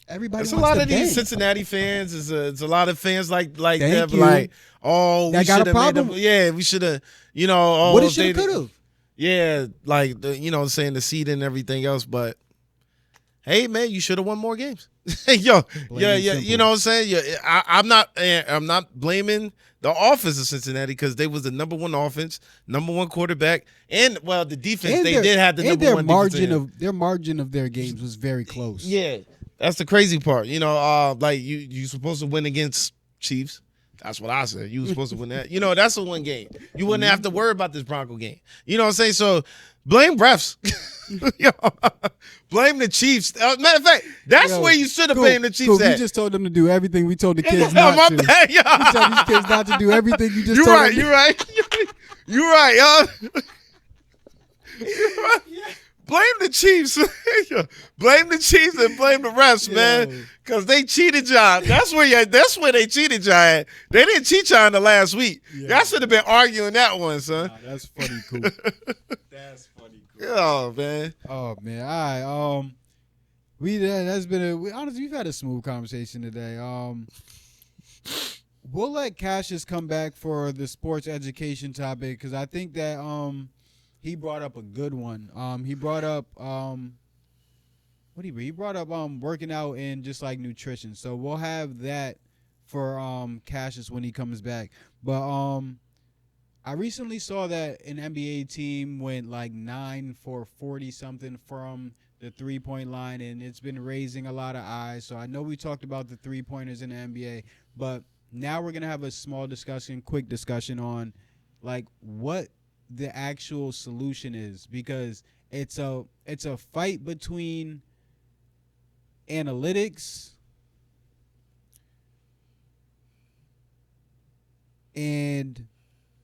Everybody it's wants a lot to of bang. these Cincinnati fans. It's a lot of fans like that. You. Like, oh, that we should have made them. Yeah, we should have. Oh, what it should have, could have. Yeah, like saying the seed and everything else. But hey, man, you should have won more games. Yeah. You know what I'm saying? Yeah, I'm not blaming the offense of Cincinnati because they was the number 1 offense, number 1 quarterback, and the defense. And they did have the number 1 defense. Their margin of their games was very close. Yeah. That's the crazy part. Like you supposed to win against Chiefs. That's what I said. You were supposed to win that. That's a 1 game. You wouldn't have to worry about this Bronco game. You know what I'm saying? So blame refs. Blame the Chiefs. Matter of fact, that's where you should have blamed the Chiefs at. We just told them to do everything we told the kids not to. Bad, you told these kids not to do everything you just told them. You're right. You're right, y'all. Blame the Chiefs. Blame the Chiefs and blame the refs, man. Because they cheated y'all. That's where they cheated y'all at. They didn't cheat y'all in the last week. Y'all should have been arguing that one, son. Nah, that's funny cool. That's funny cool. Oh, man. Oh, man. All right. Honestly, we've had a smooth conversation today. We'll let Cassius come back for the sports education topic because I think that he brought up a good one. He brought up he brought up working out and just like nutrition. So we'll have that for Cassius when he comes back. But I recently saw that an NBA team went like 9 for 40 something from the 3-point line, and it's been raising a lot of eyes. So I know we talked about the 3-pointers in the NBA, but now we're gonna have a quick discussion on like what the actual solution is, because it's a fight between analytics and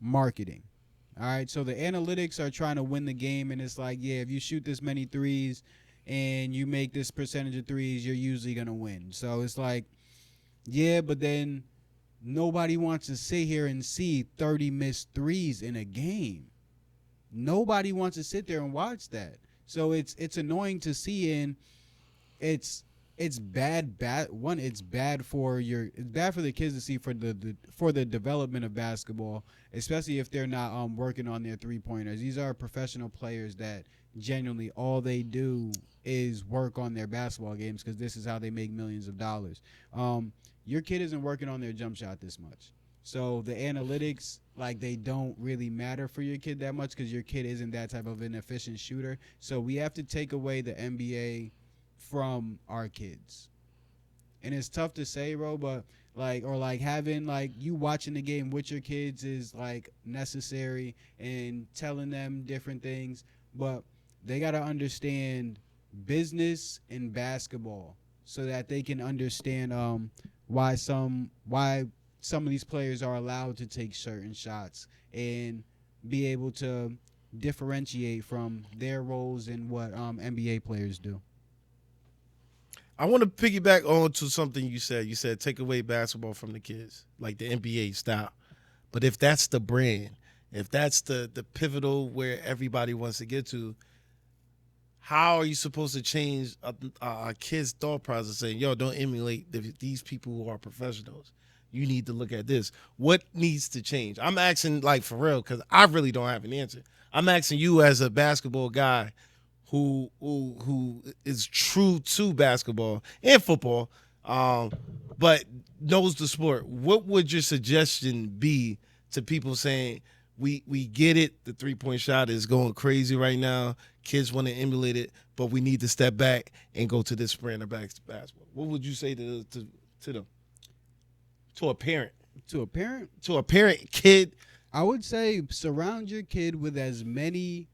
marketing. All right, so the analytics are trying to win the game, and it's like, yeah, if you shoot this many threes and you make this percentage of threes, you're usually gonna win. So it's like, yeah, but then nobody wants to sit here and see 30 missed threes in a game. Nobody wants to sit there and watch that. So it's annoying to see, and it's bad. It's bad for the kids to see for the development of basketball, especially if they're not working on their 3-pointers. These are professional players that genuinely all they do is work on their basketball games because this is how they make millions of dollars. Your kid isn't working on their jump shot this much. So the analytics, like, they don't really matter for your kid that much because your kid isn't that type of an efficient shooter. So we have to take away the NBA from our kids. and it's tough to say, bro, but like having like you watching the game with your kids is like necessary and telling them different things, but they got to understand business and basketball so that they can understand why some of these players are allowed to take certain shots and be able to differentiate from their roles and what NBA players do. I want to piggyback on to something you said. You said take away basketball from the kids, like the NBA style. But if that's the brand, if that's the pivotal where everybody wants to get to, how are you supposed to change a kid's thought process saying, yo, don't emulate these people who are professionals? You need to look at this. What needs to change? I'm asking, like, for real, because I really don't have an answer. I'm asking you as a basketball guy who is true to basketball and football, but knows the sport. What would your suggestion be to people saying, we get it, the three-point shot is going crazy right now, kids want to emulate it, but we need to step back and go to this brand of basketball? What would you say to them? To a parent? To a parent? To a parent, kid. I would say surround your kid with as many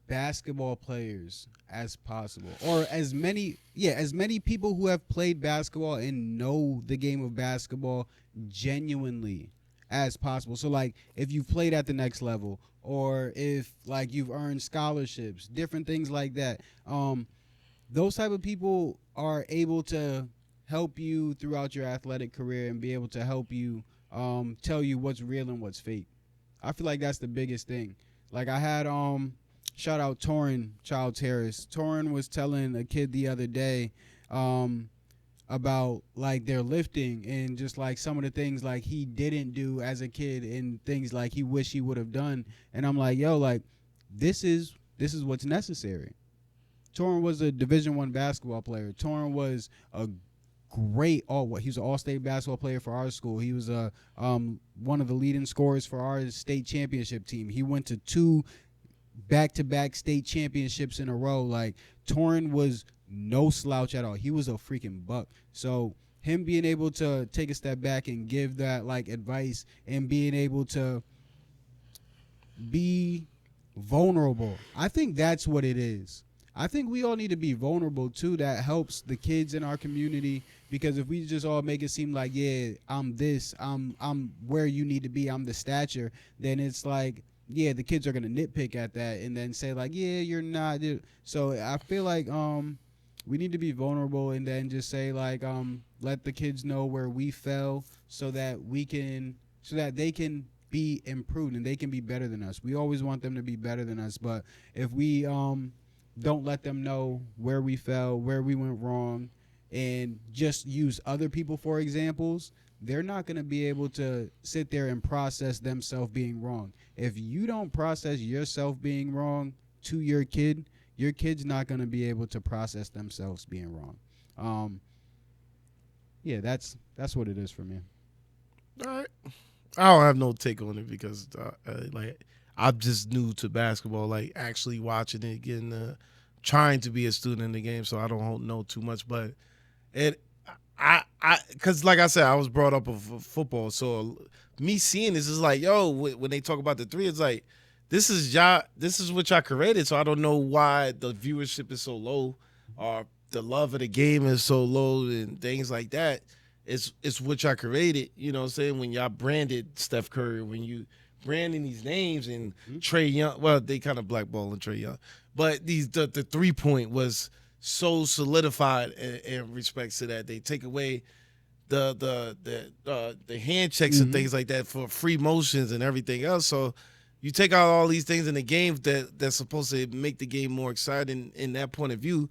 basketball players as possible, or as many people who have played basketball and know the game of basketball genuinely as possible. So like if you've played at the next level, or if like you've earned scholarships, different things like that, those type of people are able to help you throughout your athletic career and be able to help you tell you what's real and what's fake. I feel like that's the biggest thing. Like I had shout out Torrin Childs Harris. Torrin was telling a kid the other day about like their lifting and just like some of the things like he didn't do as a kid and things like he wished he would have done. And I'm like, yo, like this is what's necessary. Torrin was a Division I basketball player. Torrin was a great he's an all-state basketball player for our school. He was one of the leading scorers for our state championship team. He went to 2 back-to-back state championships in a row. Like Torrin was no slouch at all. He was a freaking buck. So him being able to take a step back and give that like advice and being able to be vulnerable, I think that's what it is. I think we all need to be vulnerable too. That helps the kids in our community, because if we just all make it seem like, yeah, I'm this, I'm where you need to be, I'm the stature, then it's like, yeah, the kids are gonna nitpick at that and then say like, yeah, you're not. So I feel like we need to be vulnerable and then just say like, let the kids know where we fell so that they can be improved and they can be better than us. We always want them to be better than us, but if we don't let them know where we fell, where we went wrong, and just use other people for examples, they're not going to be able to sit there and process themselves being wrong. If you don't process yourself being wrong to your kid's not going to be able to process themselves being wrong. Yeah, that's what it is for me. All right. I don't have no take on it because like I'm just new to basketball, like actually watching it, getting trying to be a student in the game, so I don't know too much. But because like I said, I was brought up of football, so me seeing this is like, yo, when they talk about the three, it's like this is what y'all created. So I don't know why the viewership is so low, or the love of the game is so low, and things like that. It's what y'all created. You know what I'm saying? When y'all branded Steph Curry, when you branding these names and Trae Young, well, they kind of blackballing Trae Young, but the 3-point was so solidified in respects to that. They take away the hand checks and things like that for free motions and everything else. So you take out all these things in the game that's supposed to make the game more exciting in that point of view.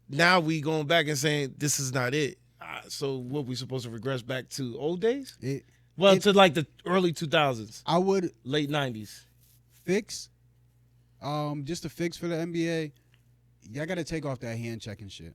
Now we going back and saying this is not it. So what, we supposed to regress back to old days? To like the early 2000s. I would late 90s. Fix. Just a fix for the NBA. Y'all got to take off that hand checking shit.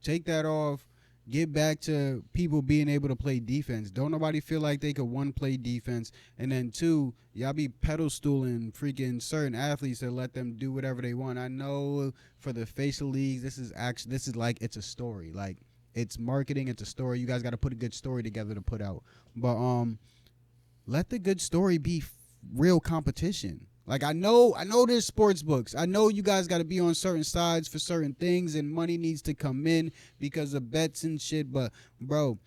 Take that off. Get back to people being able to play defense. Don't nobody feel like they could, one, play defense, and then two, y'all be pedal stooling freaking certain athletes that let them do whatever they want. I know for the face of leagues, this is like it's a story. Like, it's marketing, it's a story. You guys got to put a good story together to put out. But let the good story be real competition. Like, I know there's sports books. I know you guys got to be on certain sides for certain things, and money needs to come in because of bets and shit. But, bro,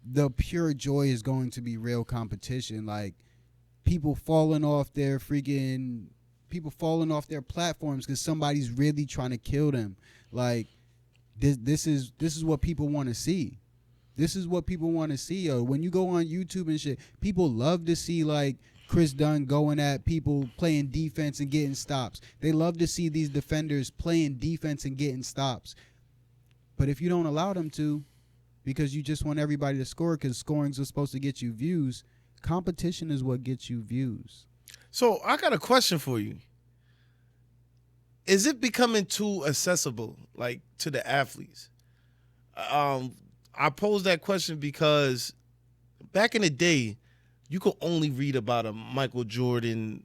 the pure joy is going to be real competition. Like, people falling off their platforms because somebody's really trying to kill them. Like, this is what people want to see. This is what people want to see, yo. When you go on YouTube and shit, people love to see, like, Chris Dunn going at people playing defense and getting stops. They love to see these defenders playing defense and getting stops. But if you don't allow them to, because you just want everybody to score because scoring's what's supposed to get you views, competition is what gets you views. So I got a question for you. Is it becoming too accessible, like, to the athletes? I pose that question because back in the day, you could only read about a Michael Jordan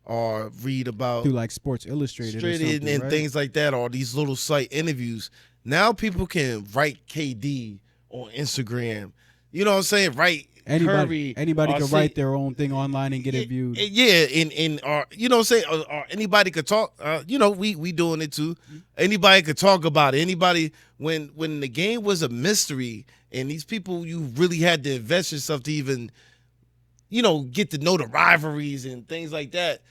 or read about Through like Sports Illustrated or something, and right? things like that, or these little site interviews. Now people can write KD on Instagram. You know what I'm saying? Write Curry. Anybody or can say- write their own thing online and get it viewed. Yeah, and or you know what I'm saying? Or anybody could talk. You know, we doing it too. Anybody could talk about it. Anybody, when the game was a mystery and these people, you really had to invest yourself to even, you know, get to know the rivalries and things like that.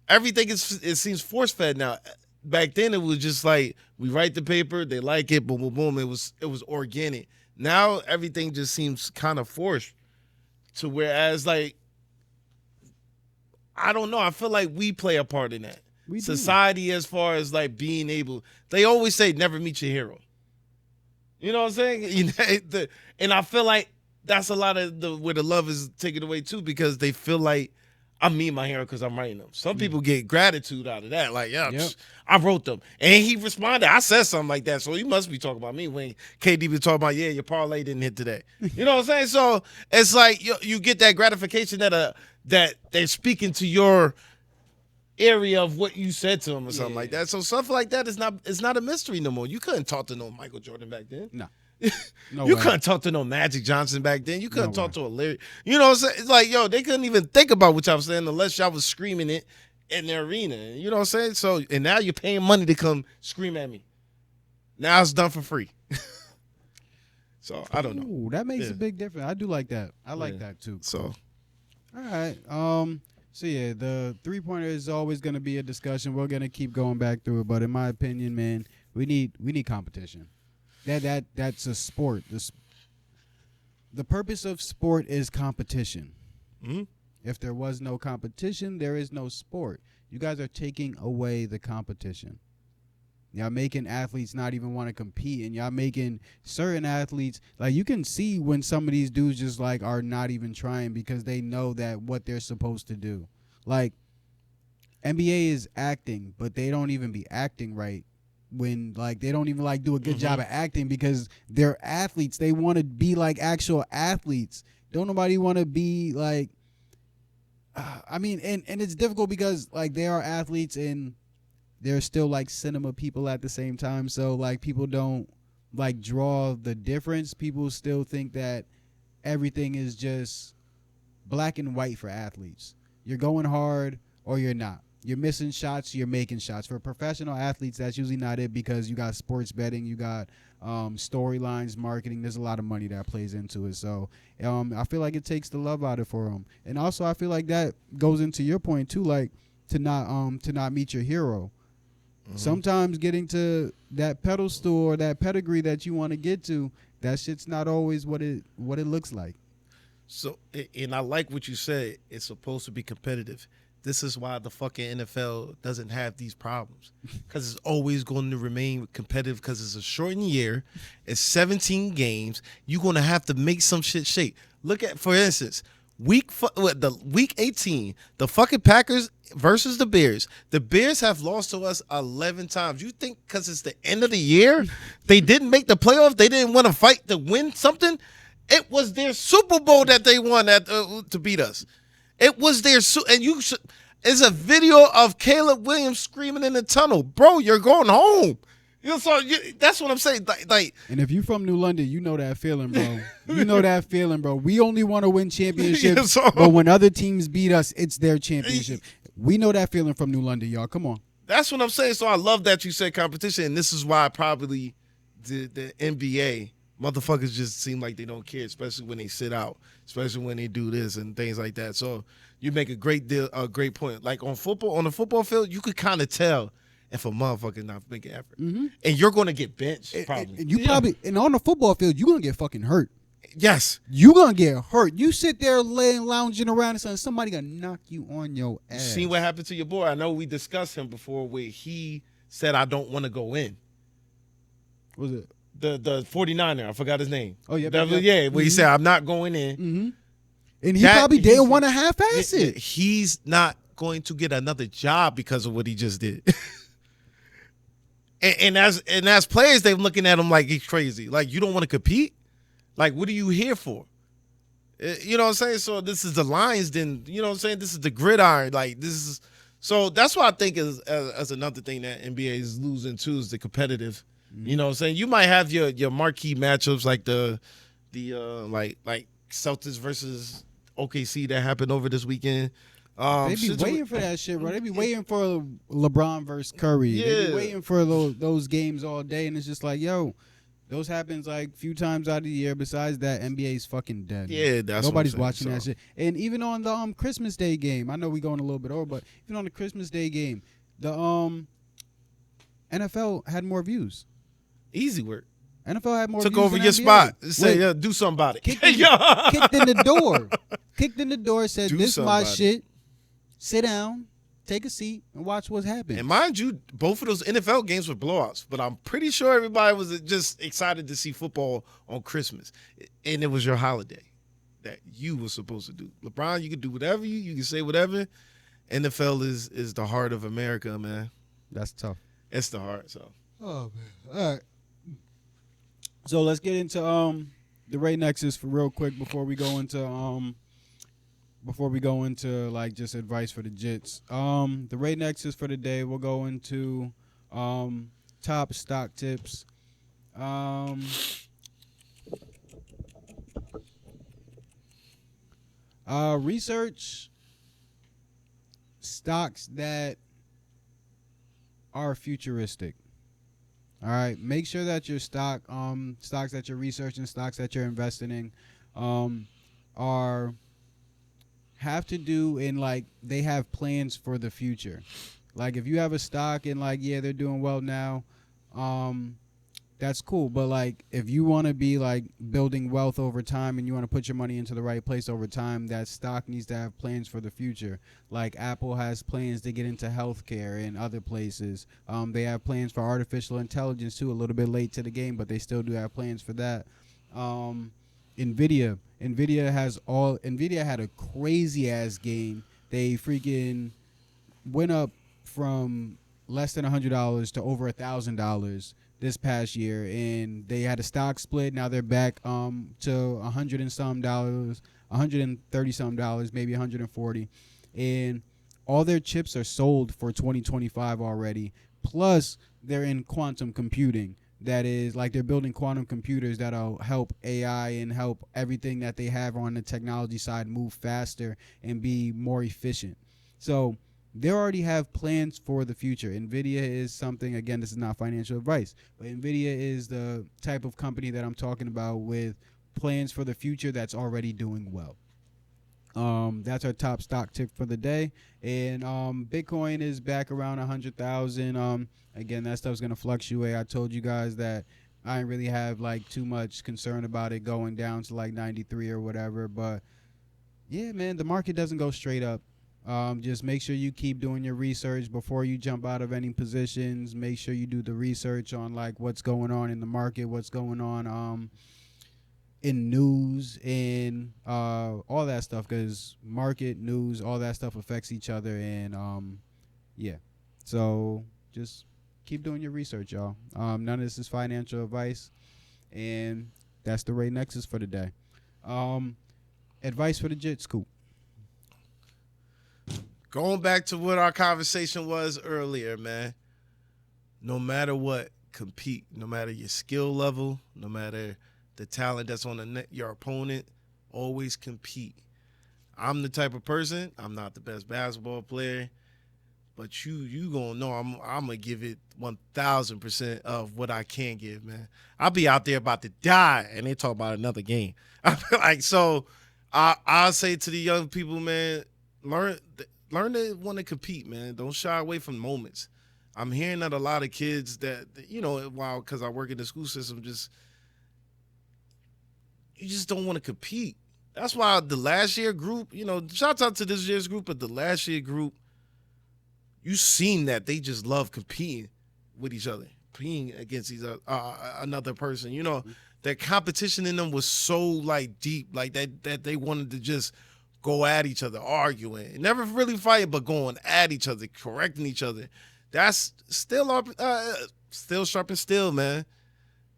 Everything it seems force fed now. Back then it was just like we write the paper, they like it, boom, boom, boom. It was organic. Now everything just seems kind of forced. To whereas, like, I don't know. I feel like we play a part in that. We do. Society, as far as like being able, they always say never meet your hero. You know what I'm saying? You know, and I feel like that's a lot of where the love is taken away too, because they feel like I mean my hero because I'm writing them. Some people get gratitude out of that. Like, yeah, Yep. I wrote them. And he responded. I said something like that. So he must be talking about me when KD was talking about, yeah, your parlay didn't hit today. You know what I'm saying? So it's like you get that gratification that they're speaking to your area of what you said to him or something like that. So stuff like that is not a mystery no more. You couldn't talk to no Michael Jordan back then. No. You couldn't talk to no Magic Johnson back then. You couldn't talk to a Larry. You know what I'm saying? It's like, yo, they couldn't even think about what y'all was saying unless y'all was screaming it in the arena. You know what I'm saying? So, and now you're paying money to come scream at me. Now it's done for free. So, I don't know. Ooh, that makes Yeah. a big difference. I do like that. I like Yeah. that too. So, All right. So yeah, the 3-pointer is always going to be a discussion. We're going to keep going back through it, but in my opinion, man, we need competition. That's a sport. The purpose of sport is competition. mhm. If there was no competition, there is no sport. You guys are taking away the competition. Y'all making athletes not even want to compete, and y'all making certain athletes, like, you can see when some of these dudes just like are not even trying because they know that what they're supposed to do. Like, NBA is acting, but they don't even be acting right when, like, they don't even like do a good job of acting because they're athletes. They want to be like actual athletes. Don't nobody want to be like, I mean, and it's difficult because like they are athletes and they're still like cinema people at the same time. So like people don't like draw the difference. People still think that everything is just black and white for athletes. You're going hard or you're not. You're missing shots, you're making shots. For professional athletes, that's usually not it because you got sports betting, you got storylines, marketing. There's a lot of money that plays into it. So I feel like it takes the love out of it for them. And also I feel like that goes into your point too, like to not meet your hero. Sometimes getting to that pedestal or that pedigree that you want to get to, that shit's not always what it looks like. So, and I like what you said. It's supposed to be competitive. This is why the fucking NFL doesn't have these problems, because it's always going to remain competitive because it's a shortened year. It's 17 games. You're going to have to make some shit shake. Look at, for instance, week 18, the fucking Packers versus the Bears. The Bears have lost to us 11 times. You think because it's the end of the year, they didn't make the playoffs? They didn't want to fight to win something? It was their Super Bowl that they won to beat us. It was their and you should. It's a video of Caleb Williams screaming in the tunnel, bro. You're going home. You know, so that's what I'm saying. Like, and if you from New London, you know that feeling, bro. You know that feeling, bro. We only want to win championships, but when other teams beat us, it's their championship. We know that feeling from New London, y'all. Come on. That's what I'm saying. So I love that you said competition, and this is why probably the NBA motherfuckers just seem like they don't care, especially when they sit out, especially when they do this and things like that. So you make a great point. Like on the football field, you could kind of tell if a motherfucker not making effort, and you're going to get benched probably. And on the football field, you're gonna get fucking hurt. Yes, you gonna get hurt. You sit there lounging around and somebody gonna knock you on your ass. You seen what happened to your boy? I know we discussed him before where he said, I don't want to go in. What was it? The 49er, I forgot his name. Oh, yeah. Where he said, I'm not going in. Mm-hmm. And he probably didn't want to half-ass it. He's not going to get another job because of what he just did. and as players, they're looking at him like he's crazy. Like, you don't want to compete? Like, what are you here for? You know what I'm saying? So this is the Lions, then, you know what I'm saying? This is the gridiron. Like, this is – so that's what I think is as another thing that NBA is losing, too, is the competitive. You know what I'm saying? You might have your marquee matchups like the like Celtics versus OKC that happened over this weekend. They be waiting for that shit, bro. They be waiting for LeBron versus Curry. Yeah. They be waiting for those games all day, and it's just like, yo, those happens like a few times out of the year. Besides that, NBA's fucking dead. Yeah, that's nobody's what I'm saying, watching that shit. And even on the Christmas Day game, I know we going a little bit over, but even on the Christmas Day game, the NFL had more views. Easy work. NFL had more Took views over than your NBA. spot. Say, do something about it. Kicked in the door. Kicked in the door. Said, "This is my shit. Sit down, take a seat, and watch what's happening." And mind you, both of those NFL games were blowouts. But I'm pretty sure everybody was just excited to see football on Christmas, and it was your holiday that you were supposed to do. LeBron, you can do whatever you can say whatever. NFL is the heart of America, man. That's tough. It's the heart. So. Oh man. All right. So let's get into the Ray Nexus for real quick before we go into like just advice for the Jits. The Ray Nexus for the day, we'll go into top stock tips. Research stocks that are futuristic. All right, make sure that your stocks that you're researching, stocks that you're investing in, have to do in like they have plans for the future. Like if you have a stock and like they're doing well now, that's cool. But like if you want to be like building wealth over time and you want to put your money into the right place over time, that stock needs to have plans for the future. Like Apple has plans to get into healthcare and other places. They have plans for artificial intelligence too, a little bit late to the game, but they still do have plans for that. Nvidia had a crazy ass game. They freaking went up from less than $100 to over $1,000 this past year, and they had a stock split. Now they're back to $100 and some dollars, $130 some dollars, maybe 140, and all their chips are sold for 2025 already. Plus, they're in quantum computing. That is like they're building quantum computers that'll help AI and help everything that they have on the technology side move faster and be more efficient. So they already have plans for the future. NVIDIA is something, again, this is not financial advice, but NVIDIA is the type of company that I'm talking about with plans for the future that's already doing well. That's our top stock tip for the day. And Bitcoin is back around 100,000. Again, that stuff's going to fluctuate. I told you guys that I didn't really have like too much concern about it going down to like 93 or whatever. But yeah, man, the market doesn't go straight up. Just make sure you keep doing your research before you jump out of any positions. Make sure you do the research on like what's going on in the market, what's going on in news and all that stuff, because market news, all that stuff affects each other, and yeah. So just keep doing your research, y'all. None of this is financial advice, and that's the Ray Nexus for the day. Advice for the Jit Scoop. Going back to what our conversation was earlier, man. No matter what, compete. No matter your skill level, no matter the talent that's on the net, your opponent, always compete. I'm the type of person, I'm not the best basketball player, but you gonna know I'm gonna give it 1,000% of what I can give, man. I'll be out there about to die, and they talk about another game. Like, so I'll say to the young people, man, learn to want to compete, man. Don't shy away from moments. I'm hearing that a lot of kids that, while because I work in the school system, you just don't want to compete. That's why the last year group, shout out to this year's group, but the last year group, you seen that they just love competing with each other, competing against another person. That competition in them was so like deep, like that they wanted to just go at each other, arguing, never really fighting, but going at each other, correcting each other. That's still sharp and still, man.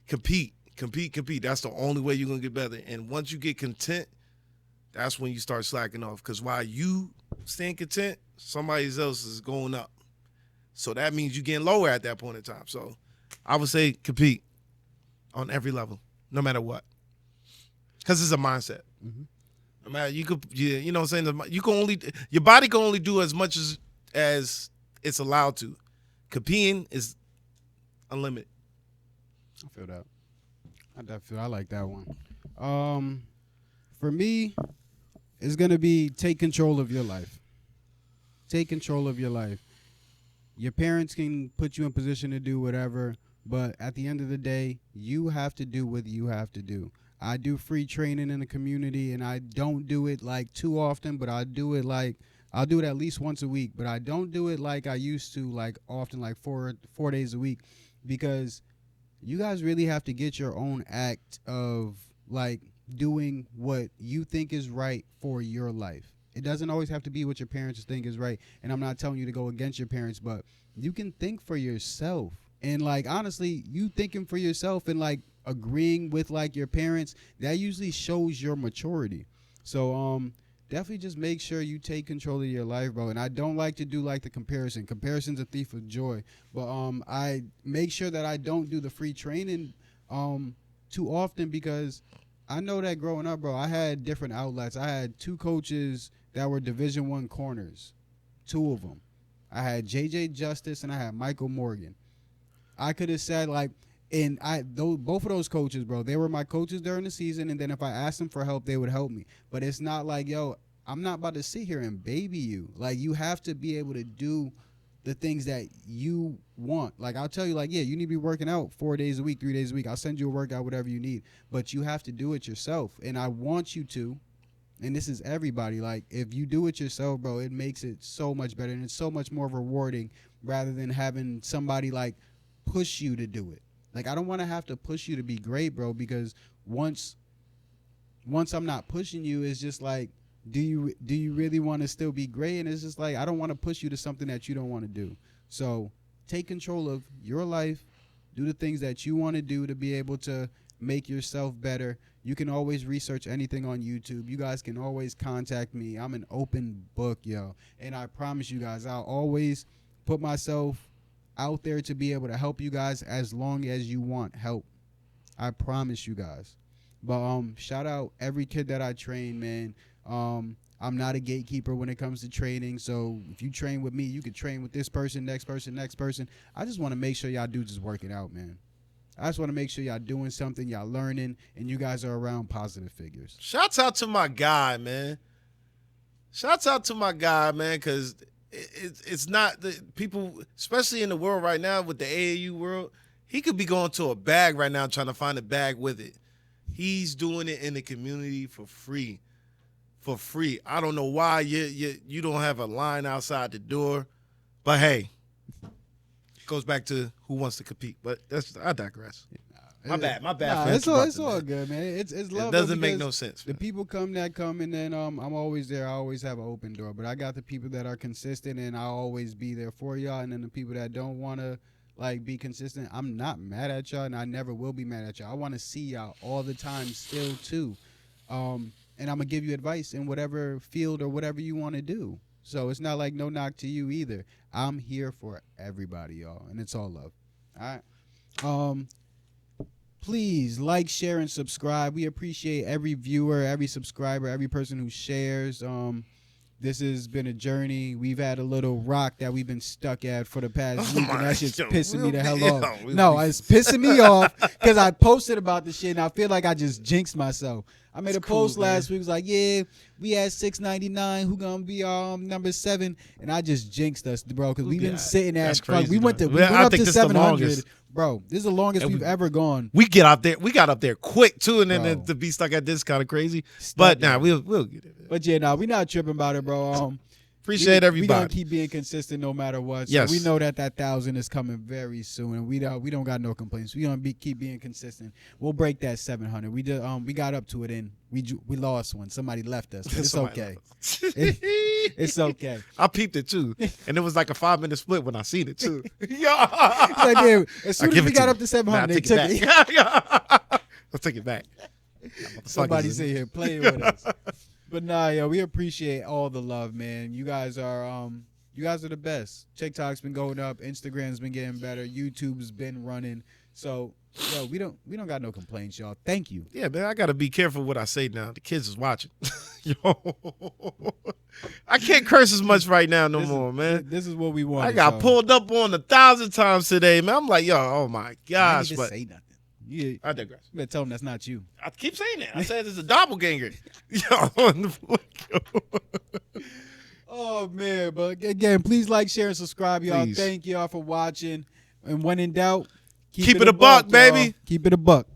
Compete. That's the only way you're gonna get better. And once you get content, that's when you start slacking off. Because while you staying content, somebody else is going up. So that means you're getting lower at that point in time. So I would say compete on every level, no matter what. Because it's a mindset. Mm-hmm. No matter you know what I'm saying? Your body can only do as much as it's allowed to. Competing is unlimited. I feel that. I like that one. For me, it's gonna be take control of your life. Take control of your life. Your parents can put you in position to do whatever, but at the end of the day, you have to do what you have to do. I do free training in the community, and I don't do it like too often, but I'll do it at least once a week, but I don't do it like I used to, like often, like four days a week, because you guys really have to get your own act of like doing what you think is right for your life. It doesn't always have to be what your parents think is right. And I'm not telling you to go against your parents, but you can think for yourself. And like, honestly, you thinking for yourself and like agreeing with like your parents, that usually shows your maturity. So, definitely just make sure you take control of your life, bro. And I don't like to do like the comparison. Comparison's a thief of joy. But I make sure that I don't do the free training too often, because I know that growing up, bro, I had different outlets. I had 2 coaches that were Division I corners, 2 of them. I had J.J. Justice and I had Michael Morgan. I could have said like, and both of those coaches, bro, they were my coaches during the season, and then if I asked them for help, they would help me. But it's not like, yo, I'm not about to sit here and baby you. Like, you have to be able to do the things that you want. Like, I'll tell you, like, yeah, you need to be working out 4 days a week, 3 days a week. I'll send you a workout, whatever you need. But you have to do it yourself. And I want you to, and this is everybody, like, if you do it yourself, bro, it makes it so much better. And it's so much more rewarding rather than having somebody, like, push you to do it. Like, I don't want to have to push you to be great, bro, because once I'm not pushing you, it's just like, do you really want to still be great? And it's just like, I don't want to push you to something that you don't want to do. So take control of your life. Do the things that you want to do to be able to make yourself better. You can always research anything on YouTube. You guys can always contact me. I'm an open book, yo. And I promise you guys, I'll always put myself out there to be able to help you guys as long as you want help. I promise you guys. But shout out every kid that I train, man. I'm not a gatekeeper when it comes to training. So if you train with me, you could train with this person, next person. I just want to make sure y'all dudes is working out, man. I just want to make sure y'all doing something, y'all learning, and you guys are around positive figures. Shouts out to my guy, man. Because it's not the people, especially in the world right now with the AAU world, he could be going to a bag right now trying to find a bag with it. He's doing it in the community for free. I don't know why you don't have a line outside the door, but hey, it goes back to who wants to compete. But I digress. My bad. Nah, For it's interrupting, all man. good, man. It's love. It though, doesn't make because no sense. The people that come, and then I'm always there. I always have an open door. But I got the people that are consistent, and I'll always be there for y'all. And then the people that don't want to be consistent, I'm not mad at y'all, and I never will be mad at y'all. I want to see y'all all the time still too. And I'm gonna give you advice in whatever field or whatever you want to do. So it's not like no knock to you either. I'm here for everybody, y'all, and it's all love. All right. Please like, share, and subscribe. We appreciate every viewer, every subscriber, every person who shares. This has been a journey. We've had a little rock that we've been stuck at for the past week, and that shit's pissing me the hell off. No, it's pissing me off because I posted about this shit, and I feel like I just jinxed myself. I made a post last week. It was like, yeah, we had 699. Who gonna be number 7? And I just jinxed us, bro, because we've been sitting at. Crazy, we went up to 700. Bro, this is the longest we've ever gone. We got up there quick too, and then to be stuck at this kind of crazy. But we'll get it. But yeah, we not tripping about it, bro. Appreciate everybody. We gonna keep being consistent no matter what. So yes. We know that 1,000 is coming very soon, and we don't got no complaints. We gonna keep being consistent. We'll break that 700. We got up to it, and we lost one. Somebody left us. But it's okay. It's okay. I peeped it too, and it was like a 5-minute split when I seen it too. Like, yeah, as soon as we got up to 700, they took it. I'll take it back. Somebody sit here playing with us. But nah, yo, we appreciate all the love, man. You guys are the best. TikTok's been going up, Instagram's been getting better, YouTube's been running. So, yo, we don't got no complaints, y'all. Thank you. Yeah, man, I gotta be careful what I say now. The kids is watching. Yo, I can't curse as much right now no more, man. This is what we want. I got pulled up on 1,000 times today, man. I'm like, yo, oh my gosh, but say nothing. I digress. You better tell them that's not you. I keep saying that. I said it's a doppelganger. Yo, oh man, but again, please like, share, and subscribe, y'all. Please. Thank y'all for watching. And when in doubt, keep it a buck, baby. Keep it a buck.